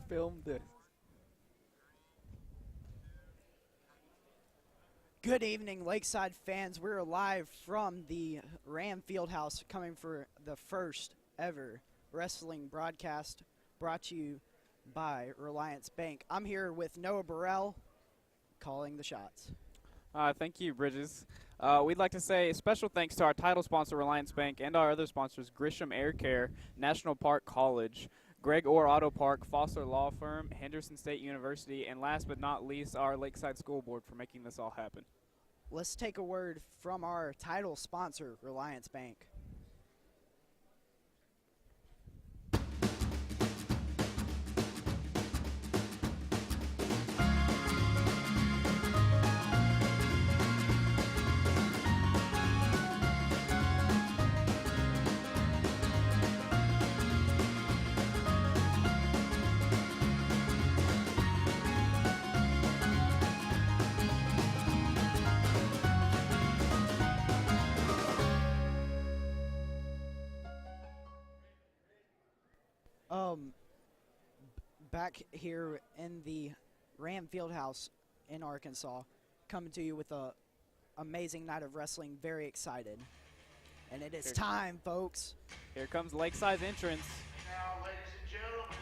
film this. Good evening, Lakeside fans. We're live from the Ram Fieldhouse, coming for the first ever wrestling broadcast brought to you by Relyance Bank. I'm here with Noah Burrell, calling the shots. Thank you, Bridges. We'd like to say special thanks to our title sponsor, Relyance Bank, and our other sponsors, Grisham Air Care, National Park College, Greg Orr Auto Park, Foster Law Firm, Henderson State University, and last but not least, our Lakeside School Board for making this all happen. Let's take a word from our title sponsor, Relyance Bank. Back here in the Ram Fieldhouse in Arkansas, coming to you with a amazing night of wrestling. Very excited. And it is time, folks. Here comes Lakeside's entrance. Now, ladies and gentlemen,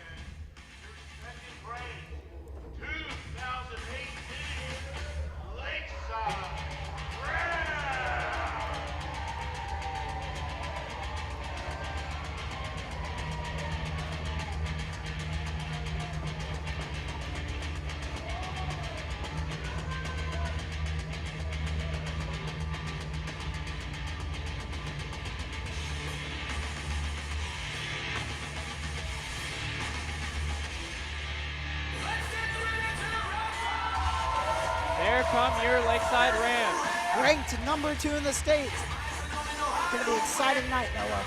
your second grade 2018 Lakeside Rams. There come your Lakeside Rams. Ranked number 2 in the state. Going to be an exciting night, Noah.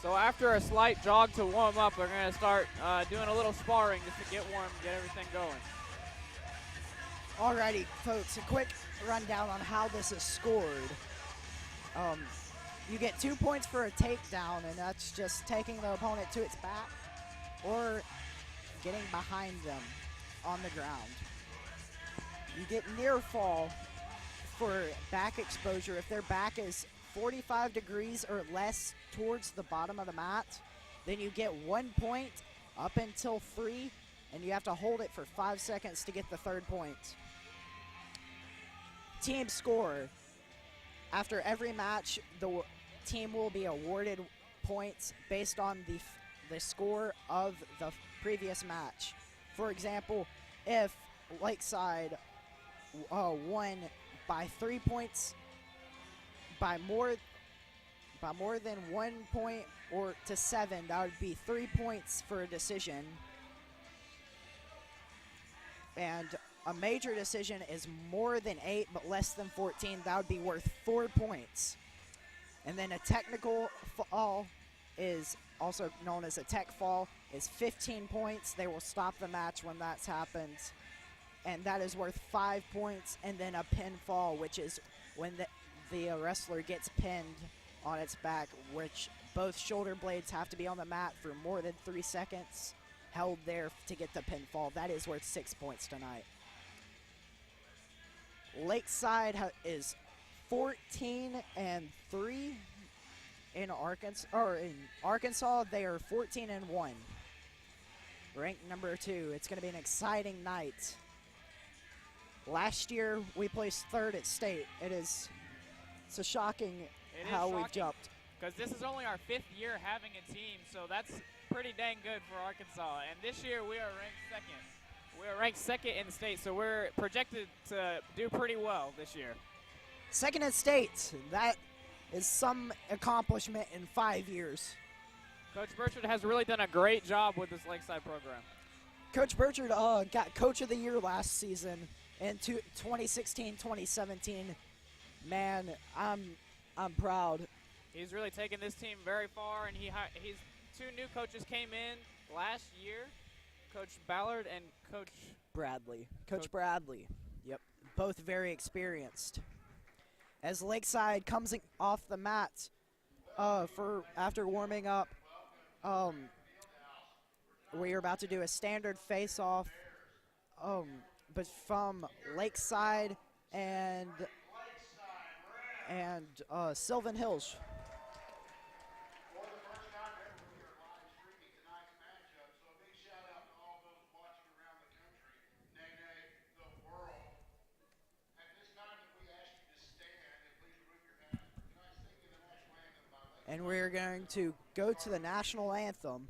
So after a slight jog to warm up, we're going to start doing a little sparring just to get warm, get everything going. Alrighty, folks, a quick rundown on how this is scored. You get 2 points for a takedown, and that's just taking the opponent to its back or getting behind them on the ground. You get near fall for back exposure if their back is 45 degrees or less towards the bottom of the mat. Then you get 1 point up until 3, and you have to hold it for 5 seconds to get the third point. Team score. After every match, the team will be awarded points based on the score of the previous match. For example, if Lakeside won by 3 points, by more than 1 point or to 7, that would be 3 points for a decision. And a major decision is more than 8 but less than 14. That would be worth 4 points. And then a technical fall is also known as a tech fall, is 15 points. They will stop the match when that's happened. And that is worth 5 points. And then a pinfall, which is when the wrestler gets pinned on its back, which both shoulder blades have to be on the mat for more than 3 seconds, held there to get the pinfall. That is worth 6 points tonight. Lakeside is 14-3 in Arkansas. They are 14-1, ranked number 2. It's going to be an exciting night. Last year we placed 3rd at state. It's a shocking how we've jumped. Because this is only our 5th year having a team, so that's pretty dang good for Arkansas. And this year we are ranked 2nd. We're ranked second in the state, so we're projected to do pretty well this year. Second in state. That is some accomplishment in 5 years. Coach Burchard has really done a great job with this Lakeside program. Coach Burchard got Coach of the Year last season in 2016-2017. Man, I'm proud. He's really taken this team very far, and he's 2 new coaches came in last year, Coach Ballard and Coach Bradley. Coach Bradley. Yep, both very experienced. As Lakeside comes off the mat after warming up, we are about to do a standard face-off, but from Lakeside and Sylvan Hills. For the first time ever, we are live streaming tonight's matchup, so a big shout out to all those watching around the country, nay, the world. At this time, if we ask you to stand, and please remove your hats for tonight's singing the national anthem by Lakeside. And we're going to go to the national anthem.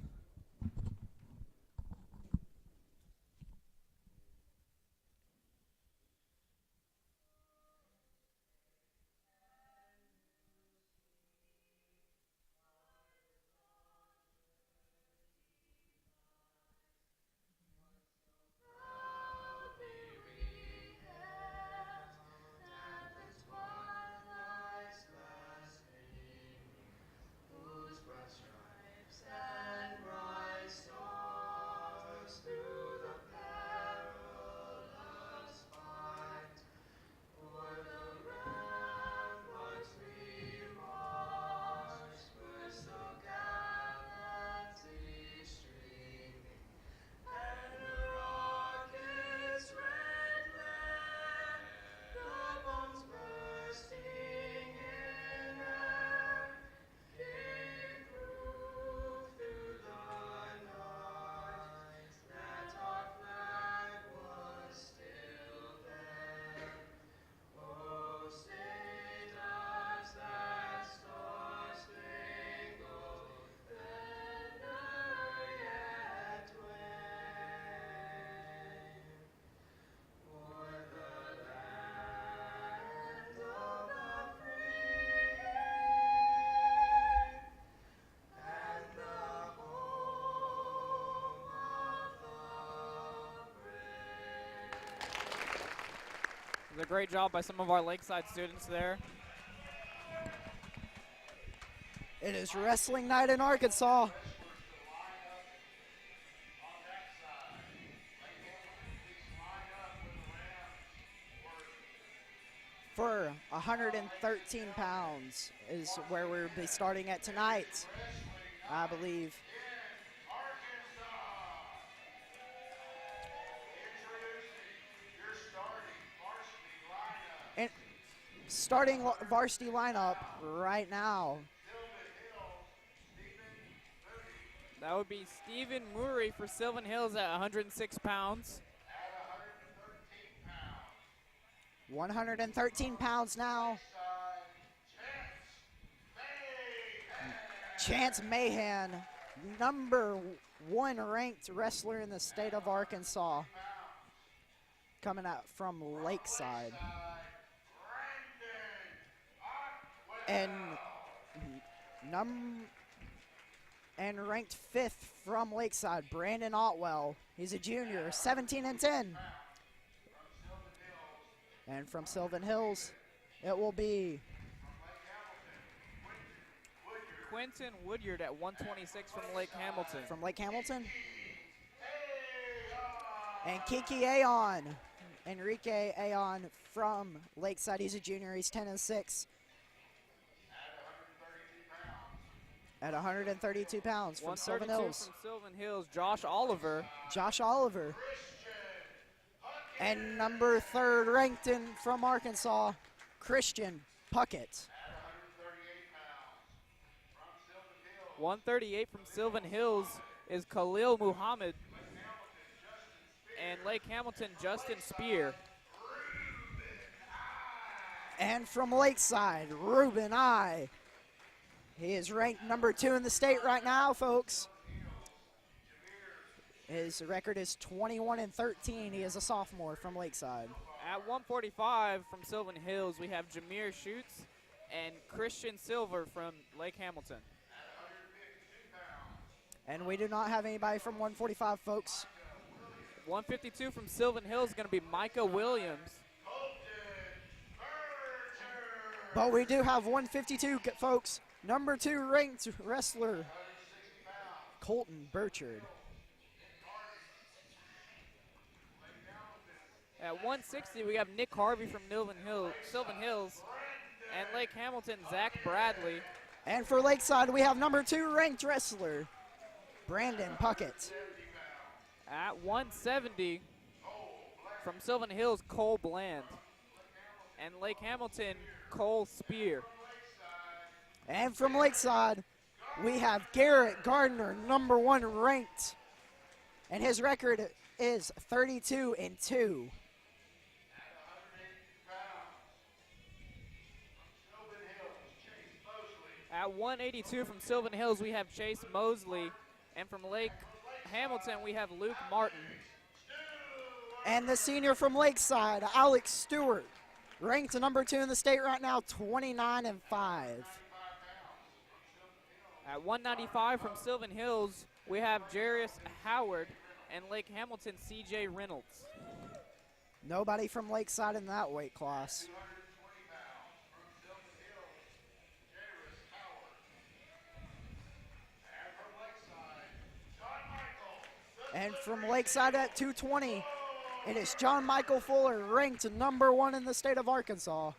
It was a great job by some of our Lakeside students there. It is wrestling night in Arkansas. For 113 pounds is where we'll be starting at tonight, I believe. And starting varsity lineup right now. That would be Stephen Murray for Sylvan Hills at 106 pounds. 113 pounds now. Chance Mahan, number 1 ranked wrestler in the state of Arkansas, coming out from Lakeside. And ranked 5th from Lakeside, Brandon Otwell. He's a junior, 17-10. And from Sylvan Hills, it will be Quentin Woodyard at 126 from Lake Hamilton. From Lake Hamilton. And Kiki Aon, Enrique Aon from Lakeside. He's a junior, he's 10-6. At 132 pounds from Sylvan Hills. From Sylvan Hills, Josh Oliver. Josh Oliver. And number 3rd ranked in from Arkansas, Christian Puckett. 138 from Sylvan Hills is Khalil Muhammad. And Lake Hamilton, Justin Spear. And from Lakeside, Ruben I. He is ranked number 2 in the state right now, folks. His record is 21-13. He is a sophomore from Lakeside. At 145 from Sylvan Hills, we have Jameer Schutz and Christian Silver from Lake Hamilton. And we do not have anybody from 145, folks. 152 from Sylvan Hills is going to be Micah Williams. But we do have 152, folks. Number 2 ranked wrestler, Colton Burchard. At 160, we have Nick Harvey from Sylvan Hills, and Lake Hamilton, Zach Bradley. And for Lakeside, we have number 2 ranked wrestler, Brandon Puckett. At 170, from Sylvan Hills, Cole Bland, and Lake Hamilton, Cole Spear. And from Lakeside, we have Garrett Gardner, number 1 ranked, and his record is 32-2. At 182 from Sylvan Hills, we have Chase Mosley, and from Lake Hamilton, we have Luke Martin. And the senior from Lakeside, Alex Stewart, ranked number 2 in the state right now, 29-5. At 195 from Sylvan Hills, we have Jarius Howard, and Lake Hamilton, C.J. Reynolds. Nobody from Lakeside in that weight class. And from Lakeside at 220, it is John Michael Fuller, ranked number 1 in the state of Arkansas.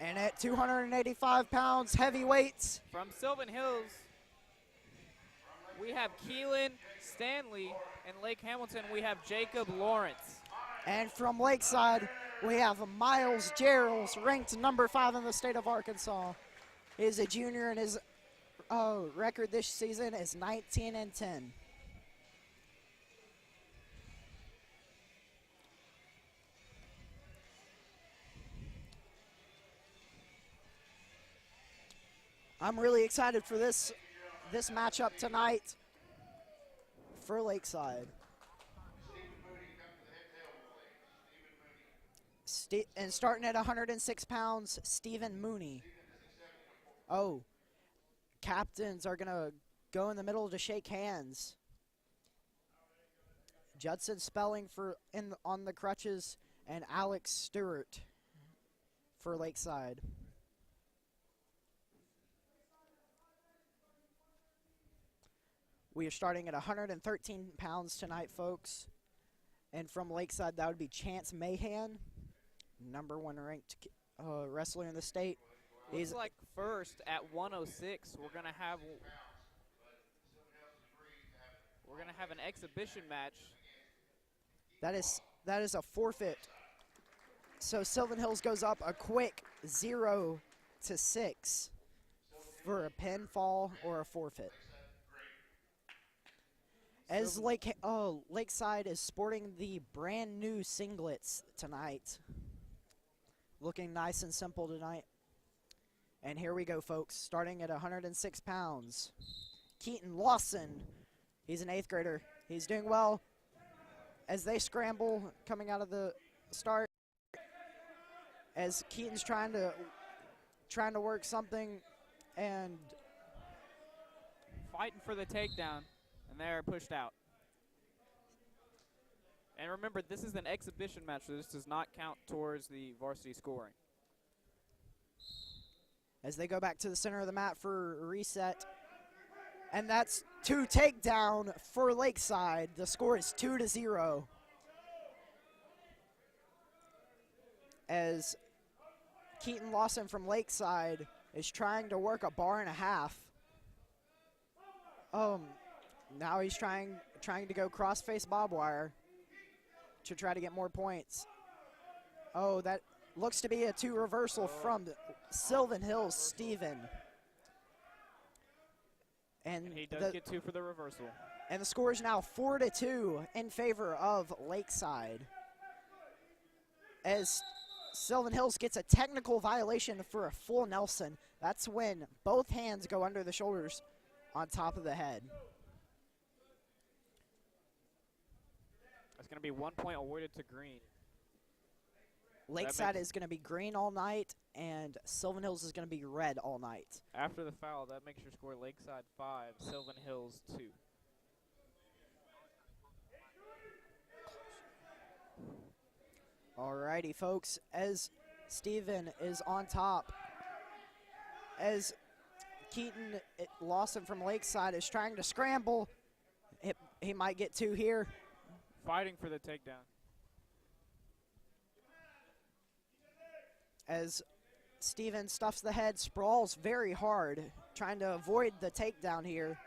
And at 285 pounds, heavyweights. From Sylvan Hills, we have Keelan Stanley, and Lake Hamilton, we have Jacob Lawrence. And from Lakeside, we have Miles Gerals, ranked number 5 in the state of Arkansas. He is a junior, and his record this season is 19-10. I'm really excited for this matchup tonight for Lakeside. And starting at 106 pounds, Stephen Mooney. Oh, captains are going to go in the middle to shake hands. Judson Spelling on the crutches, and Alex Stewart for Lakeside. We are starting at 113 pounds tonight, folks. And from Lakeside, that would be Chance Mahan, number 1 ranked wrestler in the state. Looks like first at 106, we're gonna have an exhibition match. That is a forfeit. So Sylvan Hills goes up a quick 0-6 for a pinfall or a forfeit. As Lakeside is sporting the brand new singlets tonight. Looking nice and simple tonight. And here we go, folks, starting at 106 pounds. Keaton Lawson, he's an 8th grader. He's doing well as they scramble coming out of the start. As Keaton's trying to work something and fighting for the takedown, and they're pushed out. And remember, this is an exhibition match, so this does not count towards the varsity scoring. As they go back to the center of the mat for a reset. And that's 2 takedown for Lakeside. The score is 2-0. As Keaton Lawson from Lakeside is trying to work a bar and a half. Now he's trying to go cross-face barbed wire to try to get more points. Oh, that looks to be a 2 reversal from Sylvan Hills, Steven. And he does get 2 for the reversal. And the score is now 4-2 in favor of Lakeside. As Sylvan Hills gets a technical violation for a full Nelson. That's when both hands go under the shoulders on top of the head. That's going to be 1 point awarded to Green. Lakeside is going to be green all night, and Sylvan Hills is going to be red all night. After the foul, that makes your score Lakeside 5, Sylvan Hills 2. Alrighty, folks, as Slyvan is on top, as Keaton Lawson from Lakeside is trying to scramble, he might get 2 here. Fighting for the takedown. As Steven stuffs the head, sprawls very hard, trying to avoid the takedown here.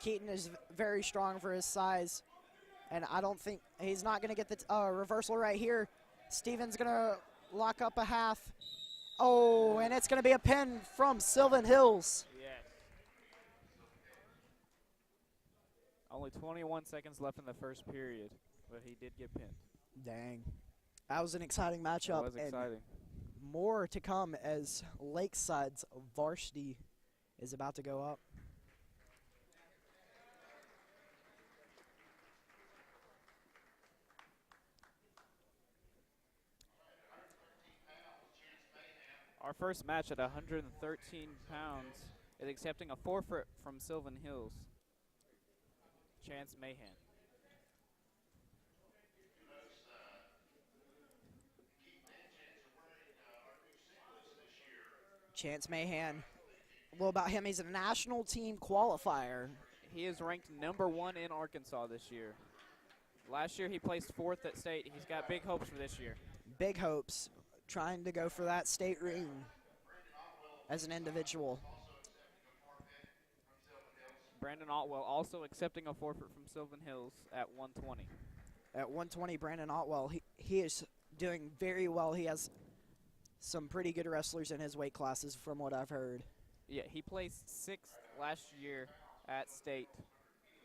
Keaton is very strong for his size, and I don't think he's not going to get the reversal right here. Steven's going to lock up a half. Oh, and it's going to be a pin from Sylvan Hills. Yes. Only 21 seconds left in the first period, but he did get pinned. Dang. That was an exciting matchup. That was exciting. And more to come as Lakeside's varsity is about to go up. Our first match at 113 pounds is accepting a forfeit from Sylvan Hills. Chance Mahan. Chance Mahan. A little about him, he's a national team qualifier. He is ranked #1 in Arkansas this year. Last year he placed 4th at state. He's got big hopes for this year. Big hopes, trying to go for that state ring as an individual. Brandon Otwell also accepting a forfeit from Sylvan Hills at 120. At 120, Brandon Otwell, he is doing very well. He has some pretty good wrestlers in his weight classes from what I've heard. Yeah, he placed 6th last year at state.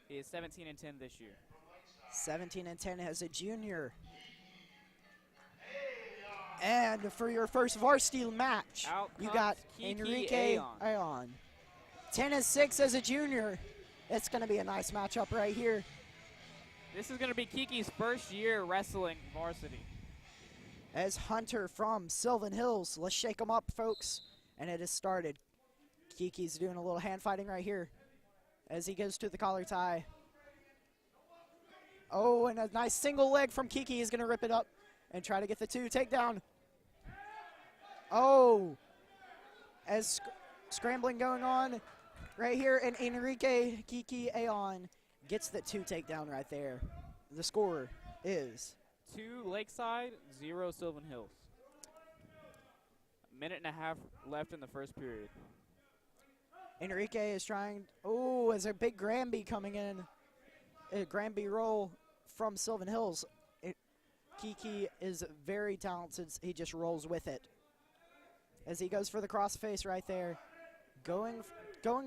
He is 17-10 this year. 17-10 as a junior. And for your first varsity match, Out you comes got Kiki Enrique Aon. Aon. 10-6 as a junior. It's going to be a nice matchup right here. This is going to be Kiki's first year wrestling varsity. As Hunter from Sylvan Hills. Let's shake them up, folks. And it has started. Kiki's doing a little hand fighting right here as he goes to the collar tie. Oh, and a nice single leg from Kiki. He's going to rip it up and try to get the 2 takedown. Oh, as scrambling going on right here, and Enrique Kiki Aon gets the 2 takedown right there. The score is 2 Lakeside, 0 Sylvan Hills. A minute and a half left in the first period. Enrique is trying. Oh, as a big Granby coming in. A Granby roll from Sylvan Hills. Kiki is very talented. He just rolls with it. As he goes for the crossface right there. Going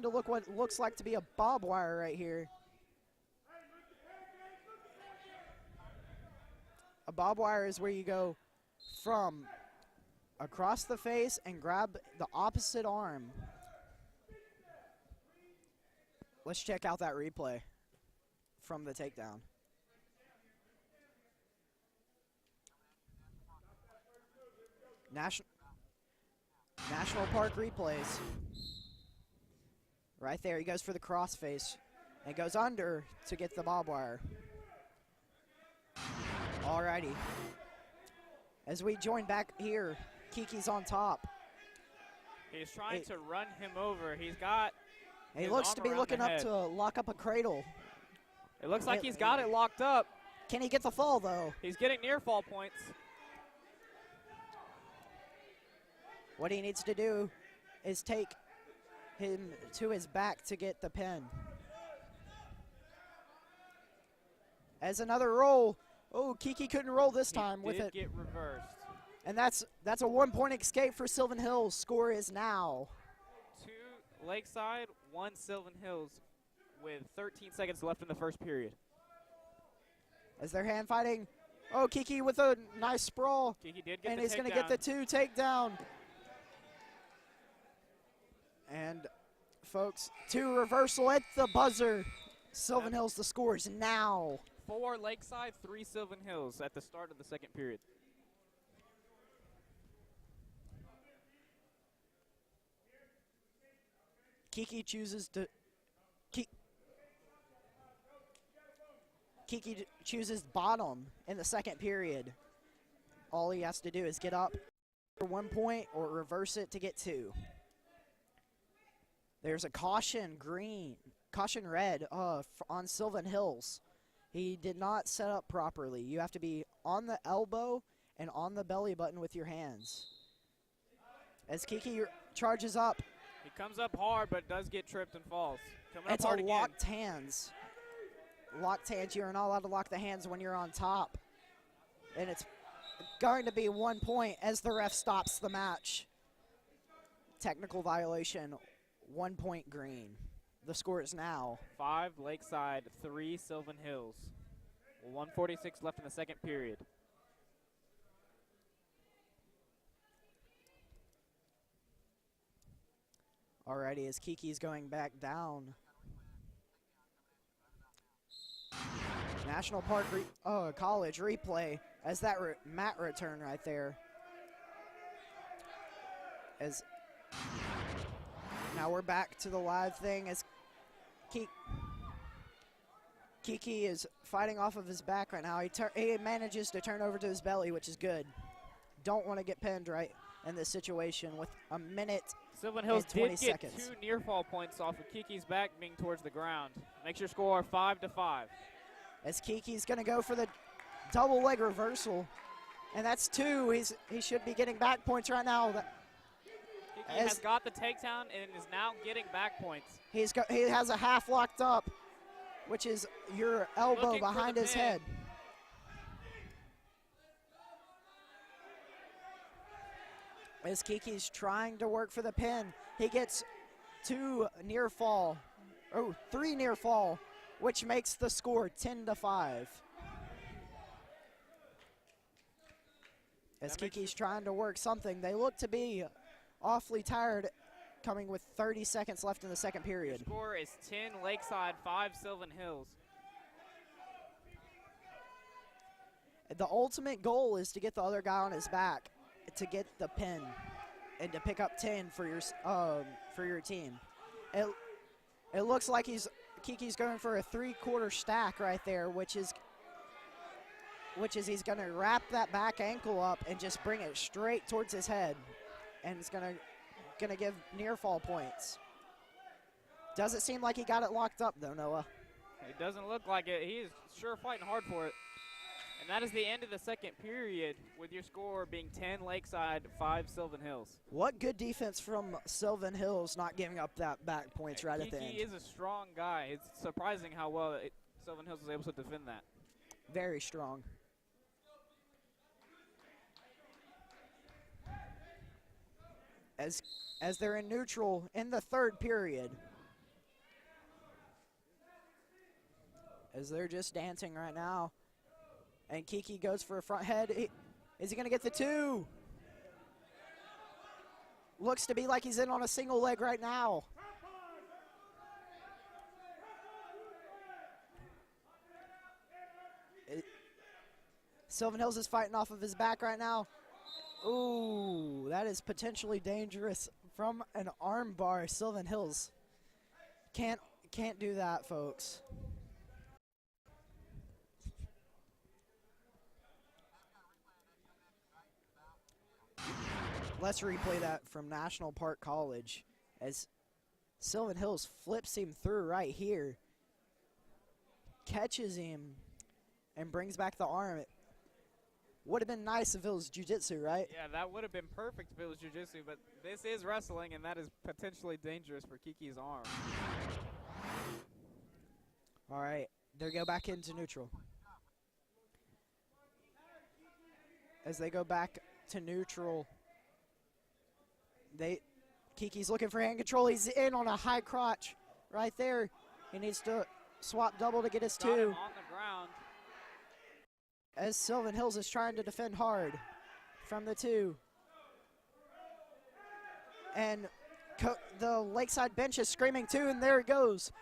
to look what looks like to be a bob wire right here. A bob wire is where you go from across the face and grab the opposite arm. Let's check out that replay from the takedown. National Park replays. Right there, he goes for the crossface and goes under to get the bob wire. Alrighty. As we join back here, Kiki's on top. He's trying to run him over. He's got. He his looks arm to be around looking the up head. to lock up a cradle. It looks like he's got it locked up. Can he get the fall, though? He's getting near fall points. What he needs to do is take him to his back to get the pin. As another roll. Oh, Kiki couldn't roll this time with it. Get reversed. And that's a 1-point escape for Sylvan Hills. Score is now 2 Lakeside, 1 Sylvan Hills with 13 seconds left in the first period. as they're hand fighting. Oh, Kiki with a nice sprawl. Kiki did get And the he's going to get the 2 takedown. And folks. 2 reversal at the buzzer. Sylvan Hills the scores now. 4 Lakeside, 3 Sylvan Hills at the start of the second period. Kiki chooses to Kiki chooses bottom in the second period. All he has to do is get up for 1 point or reverse it to get 2. There's a caution red on Sylvan Hills. He did not set up properly. You have to be on the elbow and on the belly button with your hands. As Kiki charges up, He comes up hard, but does get tripped and falls. Coming it's up a hard locked hands. Locked hands, you're not allowed to lock the hands when you're on top. And it's going to be 1 point as the ref stops the match. Technical violation, 1 point green. The score is now 5 Lakeside, 3 Sylvan Hills. 1:46 left in the second period. already as Kiki's going back down. National Park College replay as that mat return right there. As now we're back to the live thing as Kiki is fighting off of his back right now. He manages to turn over to his belly, which is good. Don't want to get pinned right in this situation with a minute Sylvan Hills and 20 did get seconds. 2 near fall points off of Kiki's back being towards the ground. Makes your score 5-5. As Kiki's going to go for the double leg reversal, and that's 2. He should be getting back points right now. Kiki has got the takedown and is now getting back points. He has a half locked up, which is your elbow Looking for behind the his pin. head. As Kiki's trying to work for the pin, he gets 3 near fall, which makes the score 10-5. As Kiki's trying to work something, they look to be awfully tired, coming with 30 seconds left in the second period. Your score is 10 Lakeside, 5 Sylvan Hills. The ultimate goal is to get the other guy on his back to get the pin and to pick up 10 for your team. It looks like Kiki's going for a 3/4 stack right there, which is he's going to wrap that back ankle up and just bring it straight towards his head, and it's going to give near fall points. Doesn't seem like he got it locked up though, Noah. It doesn't look like it. He is sure fighting hard for it. And that is the end of the second period, with your score being 10 Lakeside, 5 Sylvan Hills. What good defense from Sylvan Hills, not giving up that back points right at the end. Kiki is a strong guy. It's surprising how well Sylvan Hills was able to defend that. Very strong. As they're in neutral in the third period. As they're just dancing right now. And Kiki goes for a front head. Is he going to get the 2? Looks to be like he's in on a single leg right now. Sylvan Hills is fighting off of his back right now. Ooh, that is potentially dangerous from an arm bar. Sylvan Hills can't do that, folks. Let's replay that from National Park College as Sylvan Hills flips him through right here, catches him, and brings back the arm. It would have been nice if it was jiu-jitsu, right? Yeah, that would have been perfect if it was jiu-jitsu, but this is wrestling, and that is potentially dangerous for Kiki's arm. All right, they go back into neutral. As they go back to neutral, Kiki's looking for hand control. He's in on a high crotch right there. He needs to swap double to get his 2. Got him on the ground. As Sylvan Hills is trying to defend hard from the 2. And the Lakeside bench is screaming too, and there it goes.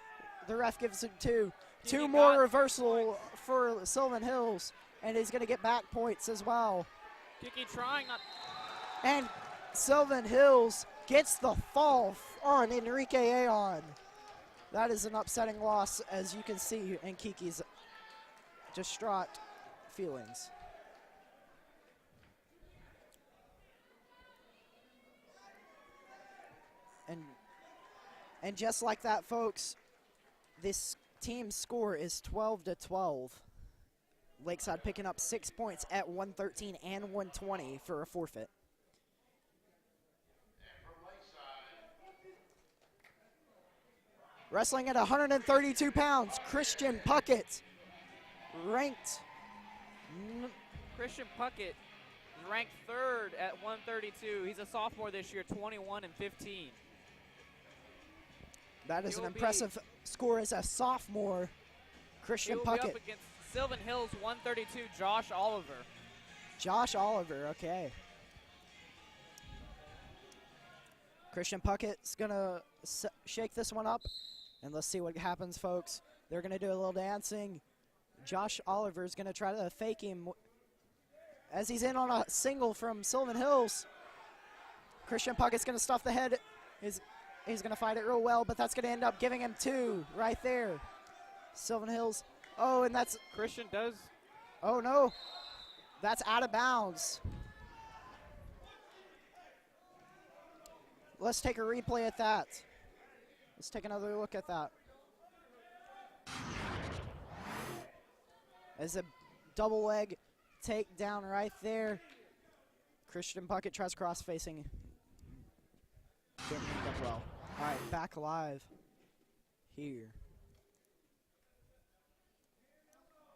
The ref gives it two. Kiki Two more got reversal for Sylvan Hills, and he's going to get back points as well. Kiki trying not. And Sylvan Hills gets the fall on Enrique Aon. That is an upsetting loss, as you can see in Kiki's distraught feelings. And just like that, folks, this team's score is 12-12. Lakeside picking up 6 points at 113 and 120 for a forfeit. Wrestling at 132 pounds, Christian Puckett, ranked. Christian Puckett is ranked 3rd at 132. He's a sophomore this year, 21-15. That is He an will be- impressive score as a sophomore. He Christian will be Puckett. up against Sylvan Hills 132, Josh Oliver. Josh Oliver, okay. Christian Puckett's going to shake this one up, and let's see what happens, folks. They're going to do a little dancing. Josh Oliver's going to try to fake him as he's in on a single from Sylvan Hills. Christian Puckett's going to stuff the head. He's going to fight it real well, but that's going to end up giving him 2 right there. Sylvan Hills. Oh, and that's, Christian does. oh no, that's out of bounds. Let's take a replay at that. Let's take another look at that. As a double leg takedown right there. Christian Puckett tries cross facing. Didn't end up well. All right, back live here.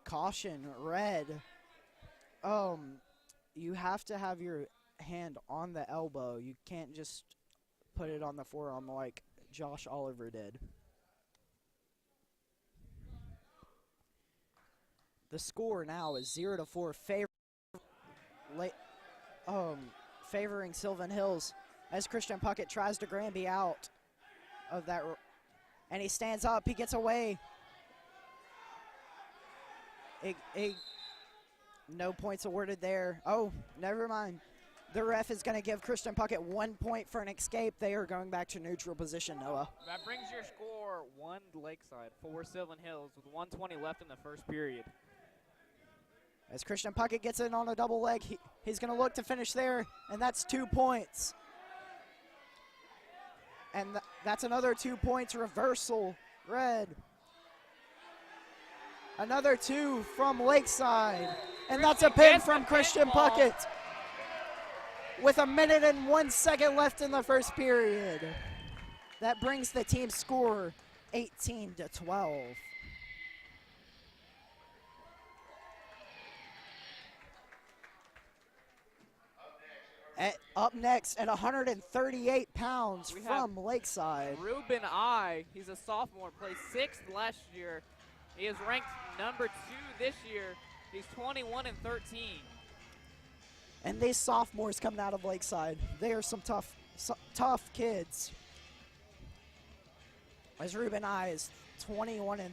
Caution, red. You have to have your hand on the elbow. You can't just put it on the forearm like Josh Oliver did. The score now is 0-4, favoring Sylvan Hills as Christian Puckett tries to Granby out of that, and he stands up. He gets away. No points awarded there. Oh, never mind. The ref is going to give Christian Puckett 1 point for an escape. They are going back to neutral position, Noah. That brings your score 1 Lakeside, 4 Sylvan Hills with 120 left in the first period. As Christian Puckett gets in on a double leg, he's going to look to finish there, and that's 2 points. And that's another 2 points reversal, red. Another 2 from Lakeside. And that's a pin from Christian Puckett with 1 minute and 1 second left in the first period. That brings the team score 18-12. Up next at 138 pounds We have from Lakeside. Ruben I, he's a sophomore, played 6th last year. He is ranked number 2 this year. He's 21-13. And these sophomores coming out of Lakeside, they are some tough kids. As Ruben I is 21-13.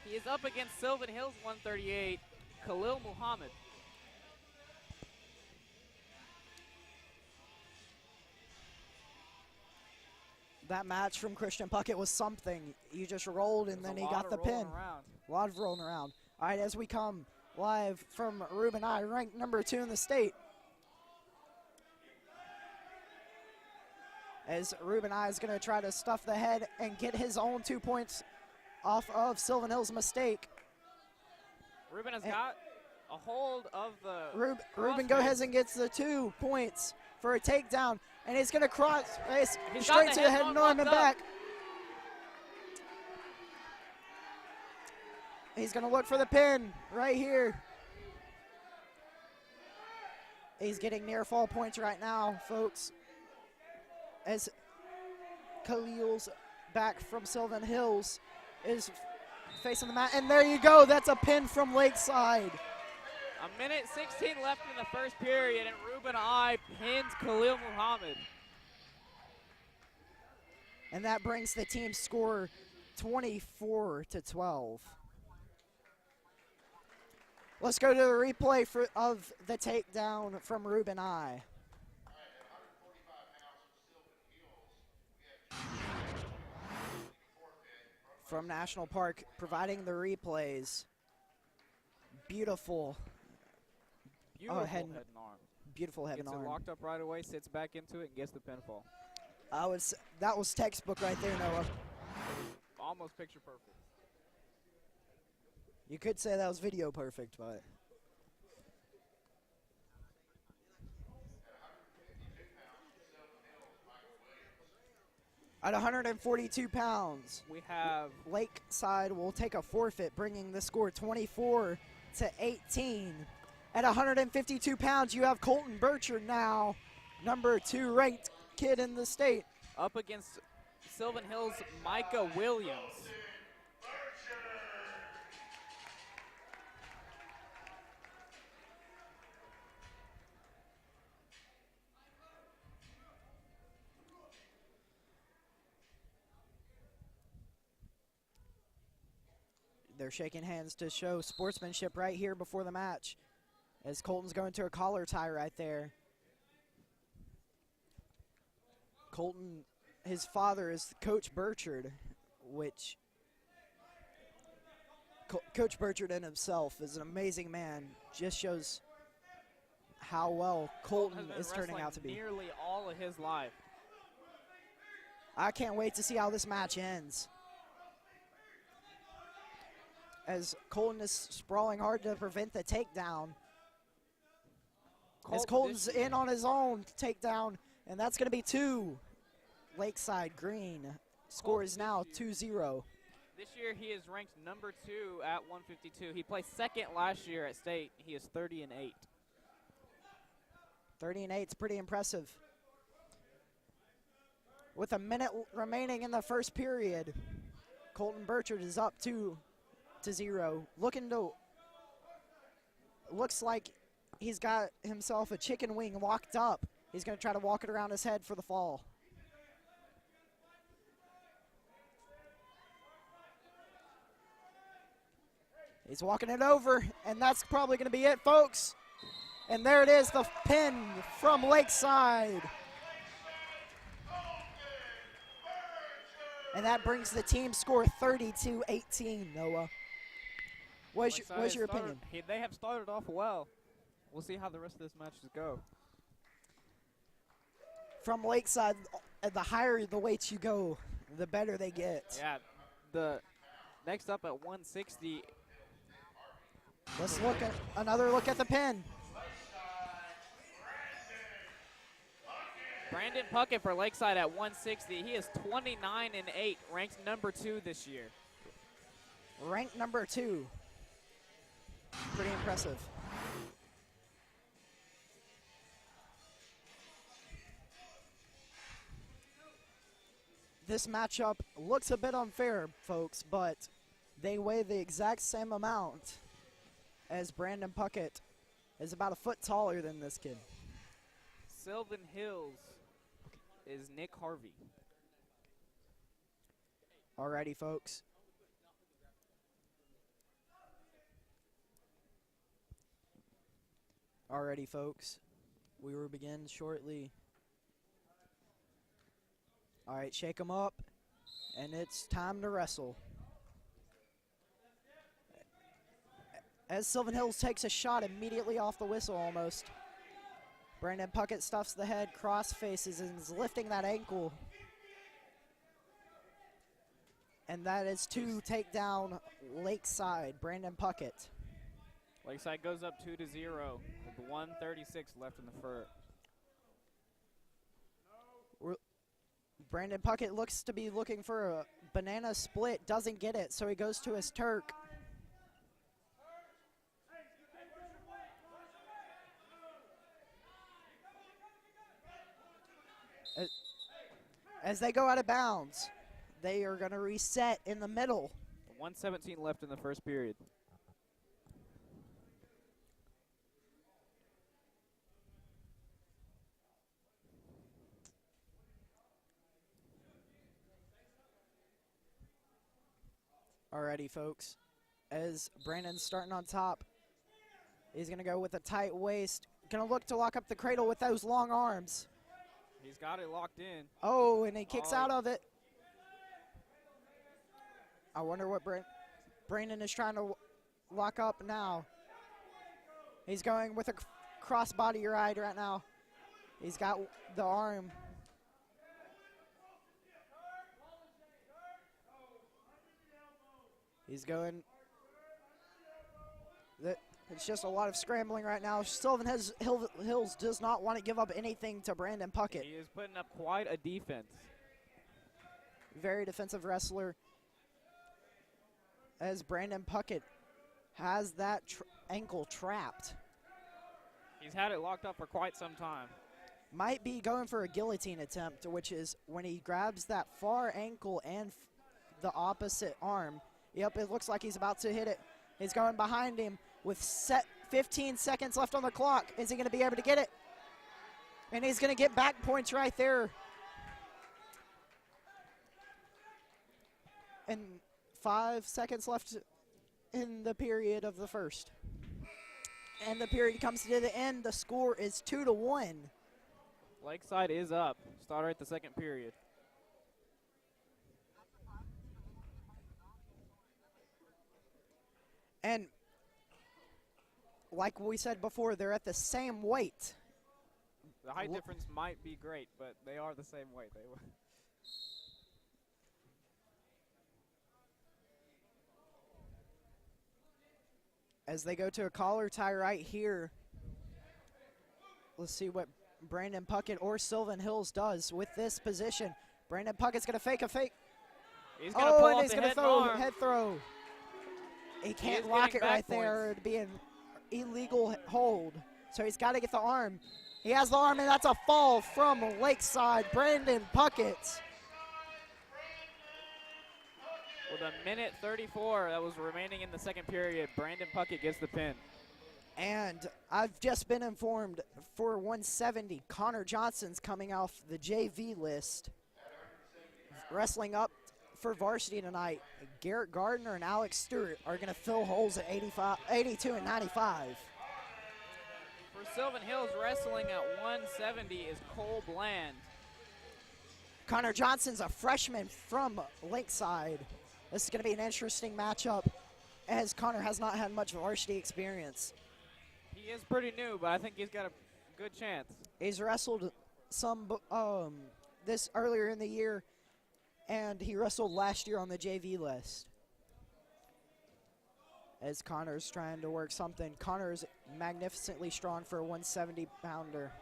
He is up against Sylvan Hills 138, Khalil Muhammad. That match from Christian Puckett was something. You just rolled and then he got the pin. A lot of rolling around. All right, as we come live from Ruben I, ranked number 2 in the state. As Ruben I is going to try to stuff the head and get his own 2 points off of Sylvan Hill's mistake. Ruben has got a hold of the Ruben go ahead and gets the 2 points for a takedown, and he's going to cross He's straight got to the the head, headlock Norman locked up. back. He's going to look for the pin right here. He's getting near fall points right now, folks. As Khalil's back from Sylvan Hills is facing the mat. And there you go. That's a pin from Lakeside. A minute 16 left in the first period, and Ruben I pins Khalil Muhammad. And that brings the team score 24-12. Let's go to the replay of the takedown from Ruben I. From National Park, providing the replays. Beautiful. Beautiful head head and arm. Beautiful head Gets and it arm. locked up right away, sits back into it, and gets the pinfall. That was textbook right there, Noah. Almost picture perfect. You could say that was video perfect, but. At 142 pounds, We have Lakeside will take a forfeit, bringing the score 24-18. At 152 pounds, you have Colton Burchard now, number 2 ranked kid in the state. up against Sylvan Hills' Micah Williams. They're shaking hands to show sportsmanship right here before the match, as Colton's going to a collar tie right there. Colton, his father is Coach Burchard, which Coach Burchard in himself is an amazing man. Just shows how well Colton is turning out to be. Nearly all of his life. I can't wait to see how this match ends, as Colton is sprawling hard to prevent the takedown. As Colton's in on his own takedown, and that's going to be 2. Lakeside Green. Score is now 2-0. This year he is ranked number 2 at 152. He placed second last year at state. He is 30-8. 30-8 is pretty impressive. With a minute remaining in the first period, Colton Burchard is up 2-0. Looks like he's got himself a chicken wing locked up. He's going to try to walk it around his head for the fall. He's walking it over, and that's probably going to be it, folks. And there it is, the pin from Lakeside. And that brings the team score 32-18, Noah. What's your opinion? They have started off well. We'll see how the rest of this matches go. From Lakeside, the higher the weights you go, the better they get. Yeah, the next up at 160. Let's look at another look at the pin. Brandon Puckett for Lakeside at 160. He is 29-8, ranked number 2 this year. Ranked number 2. Pretty impressive. This matchup looks a bit unfair, folks, but they weigh the exact same amount, as Brandon Puckett is about a foot taller than this kid. Sylvan Hills is Nick Harvey. Alrighty, folks. Alrighty, folks. We will begin shortly. All right, shake them up, and it's time to wrestle. As Sylvan Hills takes a shot immediately off the whistle almost. Brandon Puckett stuffs the head, cross faces, and is lifting that ankle. And that is to take down Lakeside, Brandon Puckett. Lakeside goes up 2-0 with 1:36 left in the first. Brandon Puckett looks to be looking for a banana split, doesn't get it, so he goes to his Turk. As they go out of bounds, they are going to reset in the middle. 1:17 left in the first period. Alrighty, folks. As Brandon's starting on top, he's going to go with a tight waist. Going to look to lock up the cradle with those long arms. He's got it locked in. Oh, and he kicks out of it. I wonder what Brandon is trying to lock up now. He's going with a crossbody ride right now. He's got the arm. He's going. It's just a lot of scrambling right now. Sylvan Hills does not want to give up anything to Brandon Puckett. He is putting up quite a defense. Very defensive wrestler. As Brandon Puckett has that ankle trapped. He's had it locked up for quite some time. Might be going for a guillotine attempt, which is when he grabs that far ankle and the opposite arm. Yep, it looks like he's about to hit it. He's going behind him with 15 seconds left on the clock. Is he going to be able to get it? And he's going to get back points right there. And 5 seconds left in the period of the first. And the period comes to the end. The score is 2-1. Lakeside is up. Starter at the second period. And like we said before, they're at the same weight. The height difference might be great, but they are the same weight. As they go to a collar tie right here. Let's see what Brandon Puckett or Sylvan Hills does with this position. Brandon Puckett's going to fake a fake. He's going to pull and off he's the going to head throw arm. head throw. He can't is lock getting it right back there. points. It'd be an illegal hold. So he's got to get the arm. He has the arm, and that's a fall from Lakeside. Brandon Puckett. With a minute 34 that was remaining in the second period, Brandon Puckett gets the pin. And I've just been informed for 170, Connor Johnson's coming off the JV list. Wrestling up for varsity tonight, Garrett Gardner and Alex Stewart are going to fill holes at 82 and 95. For Sylvan Hills, wrestling at 170 is Cole Bland. Connor Johnson's a freshman from Lakeside. This is going to be an interesting matchup as Connor has not had much varsity experience. He is pretty new, but I think he's got a good chance. He's wrestled some this earlier in the year, and he wrestled last year on the JV list. As Connor's trying to work something. Connor's magnificently strong for a 170-pounder.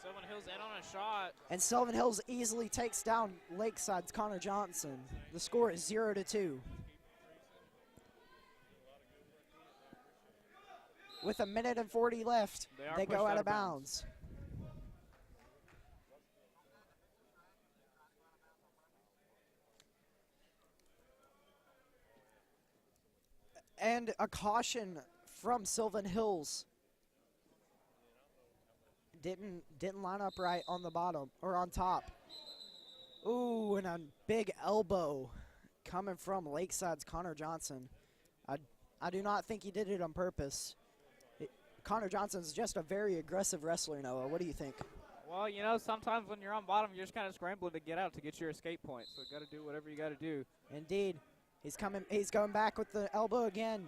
Sylvan Hills in on a shot. And Sylvan Hills easily takes down Lakeside's Connor Johnson. The score is 0-2. With a minute and 40 left, they go out of bounds. And a caution from Sylvan Hills. Didn't line up right on the bottom or on top. Ooh, and a big elbow coming from Lakeside's Connor Johnson. I do not think he did it on purpose. Connor Johnson's just a very aggressive wrestler, Noah. What do you think? Well, you know, sometimes when you're on bottom, you're just kind of scrambling to get out to get your escape point. So you got to do whatever you got to do. Indeed. He's going back with the elbow again.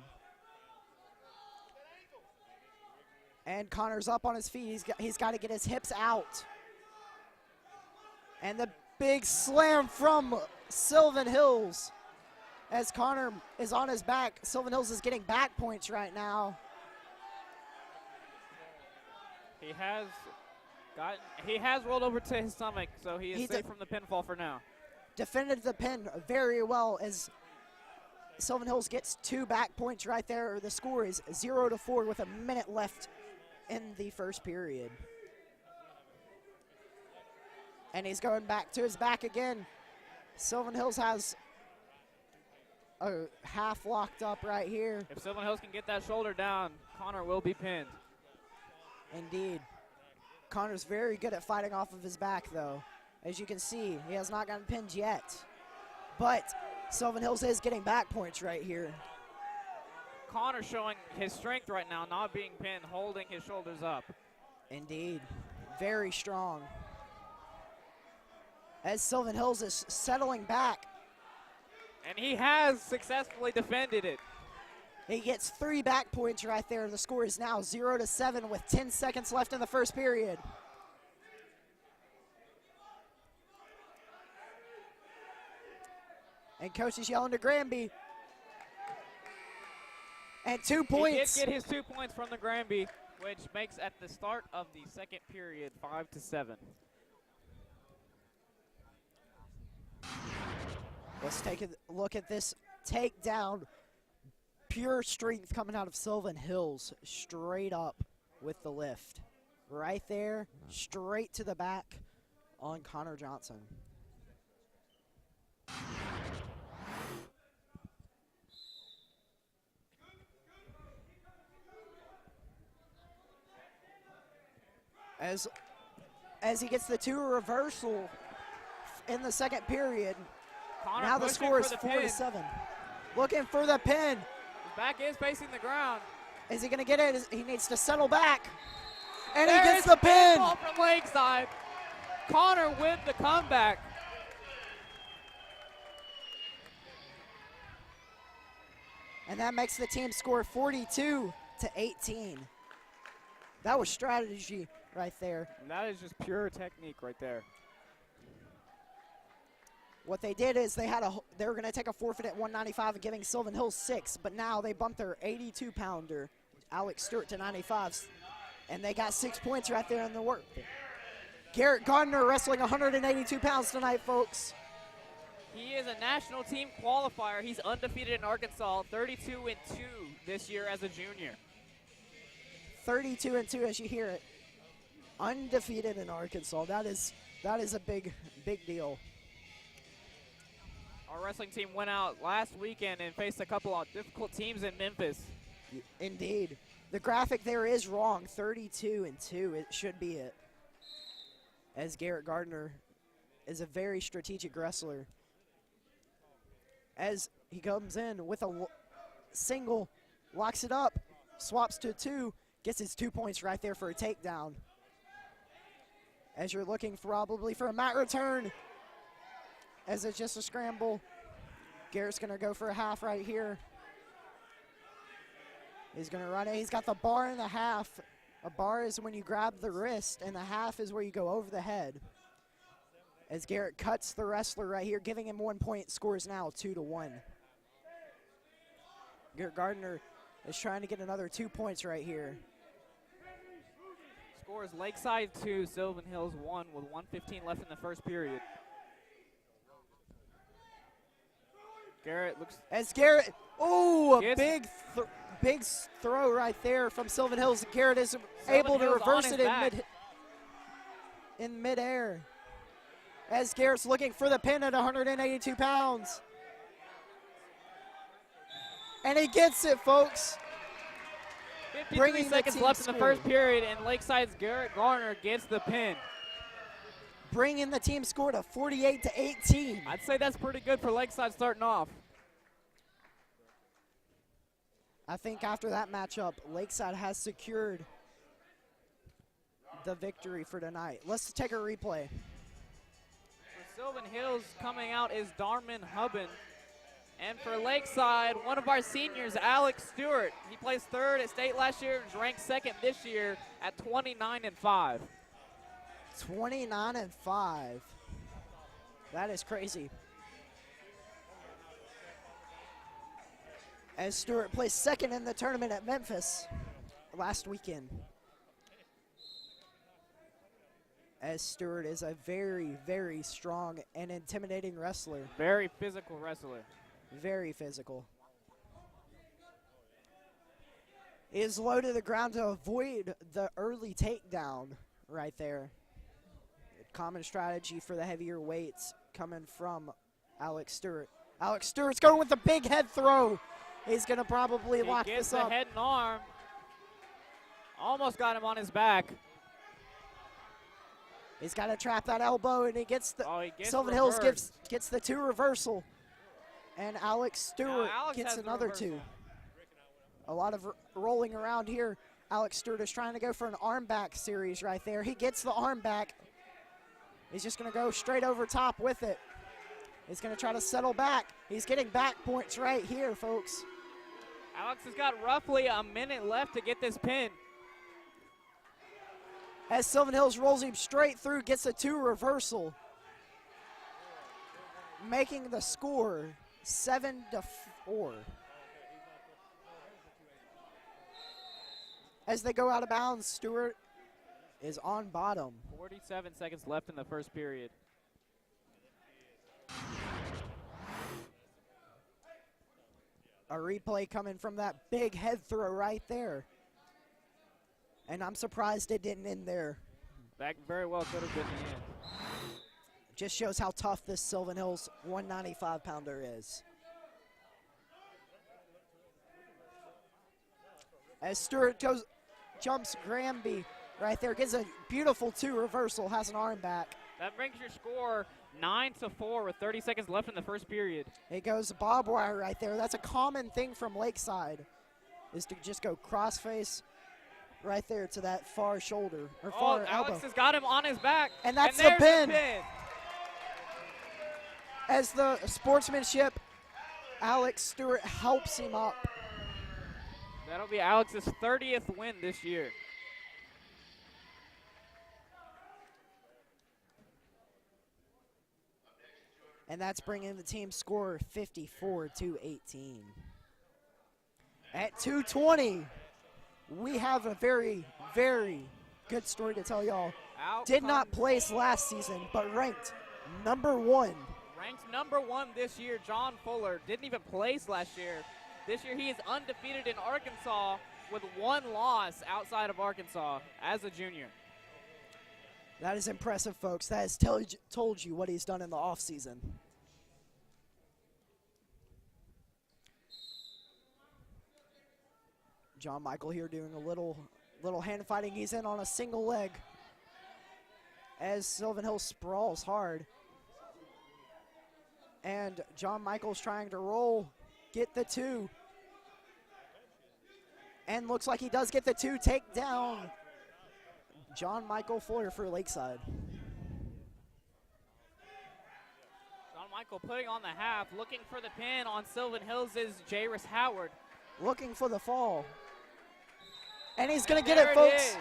And Connor's up on his feet. He's got to get his hips out. And the big slam from Sylvan Hills. As Connor is on his back, Sylvan Hills is getting back points right now. He has rolled over to his stomach, so he is safe from the pinfall for now. Defended the pin very well as Sylvan Hills gets 2 back points right there. The score is 0-4 with a minute left in the first period. And he's going back to his back again. Sylvan Hills has a half locked up right here. If Sylvan Hills can get that shoulder down, Connor will be pinned. Indeed. Connor's very good at fighting off of his back, though. As you can see, he has not gotten pinned yet. But Sylvan Hills is getting back points right here. Connor showing his strength right now, not being pinned, holding his shoulders up. Indeed. Very strong. As Sylvan Hills is settling back. And he has successfully defended it. He gets 3 back points right there. The score is now 0-7 with 10 seconds left in the first period. And coach is yelling to Granby. And 2 points. He did get his 2 points from the Granby, which makes at the start of the second period 5-7. Let's take a look at this takedown. Pure strength coming out of Sylvan Hills, straight up with the lift. Right there, straight to the back on Connor Johnson. As he gets the 2 reversal in the second period. Connor Now the score is 4-7. Looking for the pin. His back is facing the ground. Is he going to get it? He needs to settle back. And There he gets is the pin. Ball from Lakeside. Connor with the comeback. And that makes the team score 42-18. That was strategy right there. And that is just pure technique right there. What they did is they were going to take a forfeit at 195 and giving Sylvan Hills 6, but now they bumped their 82-pounder, Alex Stewart, to 95, and they got 6 points right there in the work. Garrett Gardner wrestling 182 pounds tonight, folks. He is a national team qualifier. He's undefeated in Arkansas, 32-2 this year as a junior. 32-2 as you hear it. Undefeated in Arkansas. That is a big deal. Our wrestling team went out last weekend and faced a couple of difficult teams in Memphis. Indeed. The graphic there is wrong. 32-2. It should be it. As Garrett Gardner is a very strategic wrestler. As he comes in with a single, locks it up, swaps to 2, gets his 2 points right there for a takedown. As you're looking probably for a mat return. As it's just a scramble. Garrett's going to go for a half right here. He's going to run it. He's got the bar and the half. A bar is when you grab the wrist, and the half is where you go over the head. As Garrett cuts the wrestler right here, giving him 1 point, scores now 2-1. Garrett Gardner is trying to get another 2 points right here. Scores Lakeside 2, Sylvan Hills 1 with 1:15 left in the first period. Garrett looks. As Garrett, oh, a Gets- big throw right there from Sylvan Hills. Garrett is Sylvan able to Hills on reverse his it back. in midair. As Garrett's looking for the pin at 182 pounds. And he gets it, folks. 53 Bringing the seconds team left in the score. first period, and Lakeside's Garrett Garner gets the pin. Bringing the team score to 48-18. I'd say that's pretty good for Lakeside starting off. I think after that matchup, Lakeside has secured the victory for tonight. Let's take a replay. For Sylvan Hills, coming out is Darman Hubben. And for Lakeside, one of our seniors, Alex Stewart. He placed 3rd at state last year and is ranked 2nd this year at 29-5. 29-5. That is crazy. As Stewart placed 2nd in the tournament at Memphis last weekend. As Stewart is a very, very strong and intimidating wrestler. Very physical wrestler. Very physical. He is low to the ground to avoid the early takedown right there. Common strategy for the heavier weights coming from Alex Stewart. Alex Stewart's going with the big head throw. He's going to probably He lock gets this the up. head and arm. Almost got him on his back. He's got to trap that elbow, and he gets the Oh, he gets Sylvan Hills reversed. gets the 2 reversal. And Alex Stewart Alex gets has the another reversal. 2. A lot of rolling around here. Alex Stewart is trying to go for an arm back series right there. He gets the arm back. He's just going to go straight over top with it. He's going to try to settle back. He's getting back points right here, folks. Alex has got roughly a minute left to get this pin. As Sylvan Hills rolls him straight through, gets a 2 reversal, making the score 7-4. As they go out of bounds, Stewart is on bottom. 47 seconds left in the first period. A replay coming from that big head throw right there. And I'm surprised it didn't end there. That very well could have been the end. Just shows how tough this Sylvan Hills 195-pounder is. As Stewart jumps Granby right there, gets a beautiful 2 reversal, has an arm back. That brings your score 9-4 with 30 seconds left in the first period. It goes barbed wire right there. That's a common thing from Lakeside, is to just go crossface right there to that far shoulder or far elbow. Alex has got him on his back. And that's there's the pin. The pin. As the sportsmanship, Alex Stewart helps him up. That'll be Alex's 30th win this year. And that's bringing the team score 54-18. At 2:20, we have a very, very good story to tell y'all. Did not place last season, but ranked number 1. Ranked number 1 this year, John Fuller. Didn't even place last year. This year he is undefeated in Arkansas with 1 loss outside of Arkansas as a junior. That is impressive, folks. That has told you what he's done in the offseason. John Michael here doing a little hand fighting. He's in on a single leg as Sylvan Hills sprawls hard. And John Michael's trying to roll, get the 2. And looks like he does get the 2, take down John Michael Fuller for Lakeside. John Michael putting on the half, looking for the pin on Sylvan Hills is Jairus Howard. Looking for the fall. And he's going to get it, folks.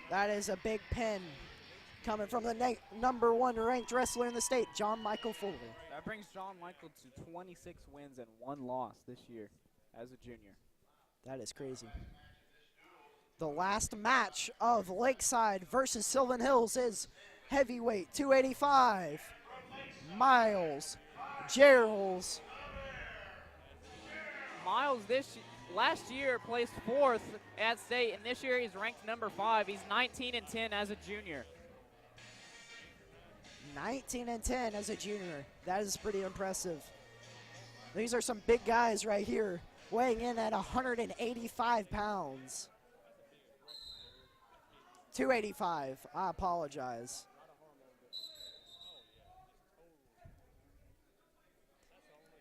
That is a big pin coming from the number 1 ranked wrestler in the state, John Michael Fuller. That brings John Michael to 26 wins and 1 loss this year as a junior. That is crazy. The last match of Lakeside versus Sylvan Hills is heavyweight 285. Miles Gerald's. Miles last year placed 4th at state, and this year he's ranked number 5. He's 19-10 as a junior. 19-10 as a junior. That is pretty impressive. These are some big guys right here, weighing in at 185 pounds. 285. I apologize.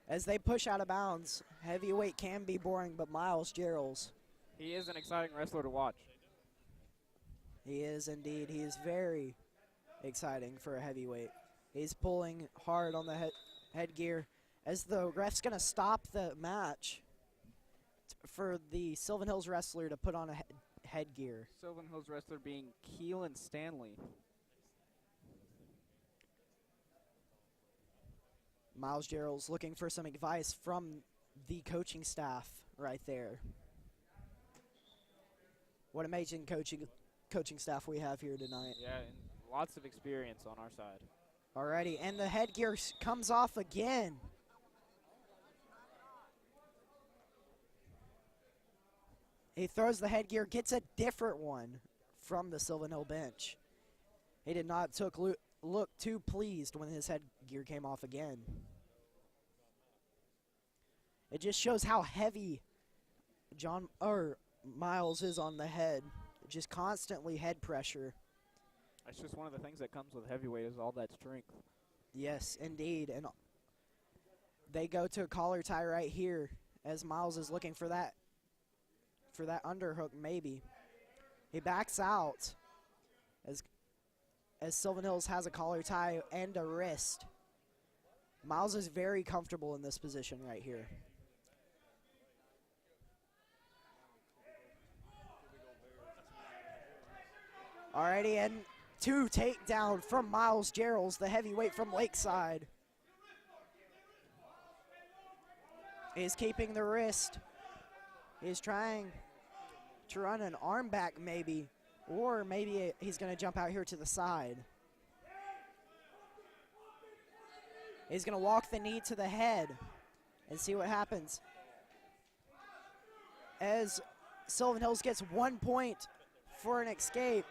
As they push out of bounds, heavyweight can be boring, but Miles Gerald's. He is an exciting wrestler to watch. He is indeed. He is very exciting for a heavyweight. He's pulling hard on the headgear as the ref's going to stop the match for the Sylvan Hills wrestler to put on a headgear. Sylvan Hills wrestler being Keelan Stanley. Miles Gerald's looking for some advice from the coaching staff right there. What amazing coaching staff we have here tonight. Yeah, and lots of experience on our side. Alrighty, and the headgear comes off again. He throws the headgear, gets a different one from the Sylvan Hill bench. He did not look too pleased when his headgear came off again. It just shows how heavy Miles is on the head. Just constantly head pressure. That's just one of the things that comes with heavyweight is all that strength. Yes, indeed. And they go to a collar tie right here as Miles is looking for that underhook maybe. He backs out as Sylvan Hills has a collar tie and a wrist. Miles is very comfortable in this position right here. Alrighty, and 2 takedown from Miles Geralds, the heavyweight from Lakeside. He's keeping the wrist. He's trying to run an arm back maybe, or maybe he's going to jump out here to the side. He's going to walk the knee to the head and see what happens. As Sylvan Hills gets 1 point for an escape.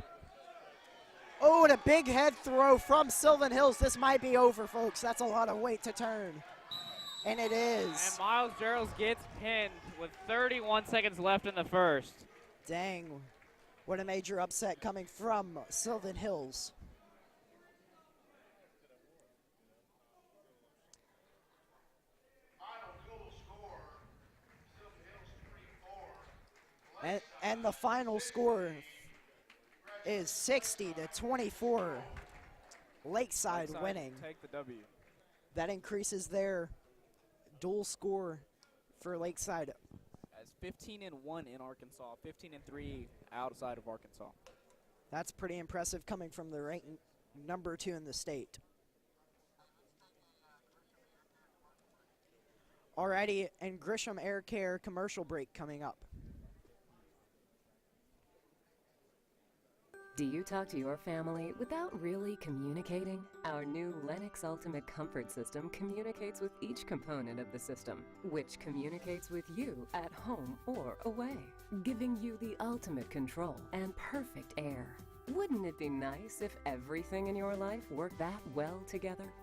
Oh, and a big head throw from Sylvan Hills. This might be over, folks. That's a lot of weight to turn. And it is. And Miles Geralds gets pinned with 31 seconds left in the first. Dang. What a major upset coming from Sylvan Hills. Final dual score, Sylvan Hills 3-4. And the final score is 60-24. Lakeside winning. Take the W. That increases their dual score for Lakeside. As 15-1 in Arkansas, 15-3 outside of Arkansas. That's pretty impressive coming from the rank number 2 in the state. Alrighty, and Grisham Air Care commercial break coming up. Do you talk to your family without really communicating? Our new Lennox Ultimate Comfort System communicates with each component of the system, which communicates with you at home or away, giving you the ultimate control and perfect air. Wouldn't it be nice if everything in your life worked that well together?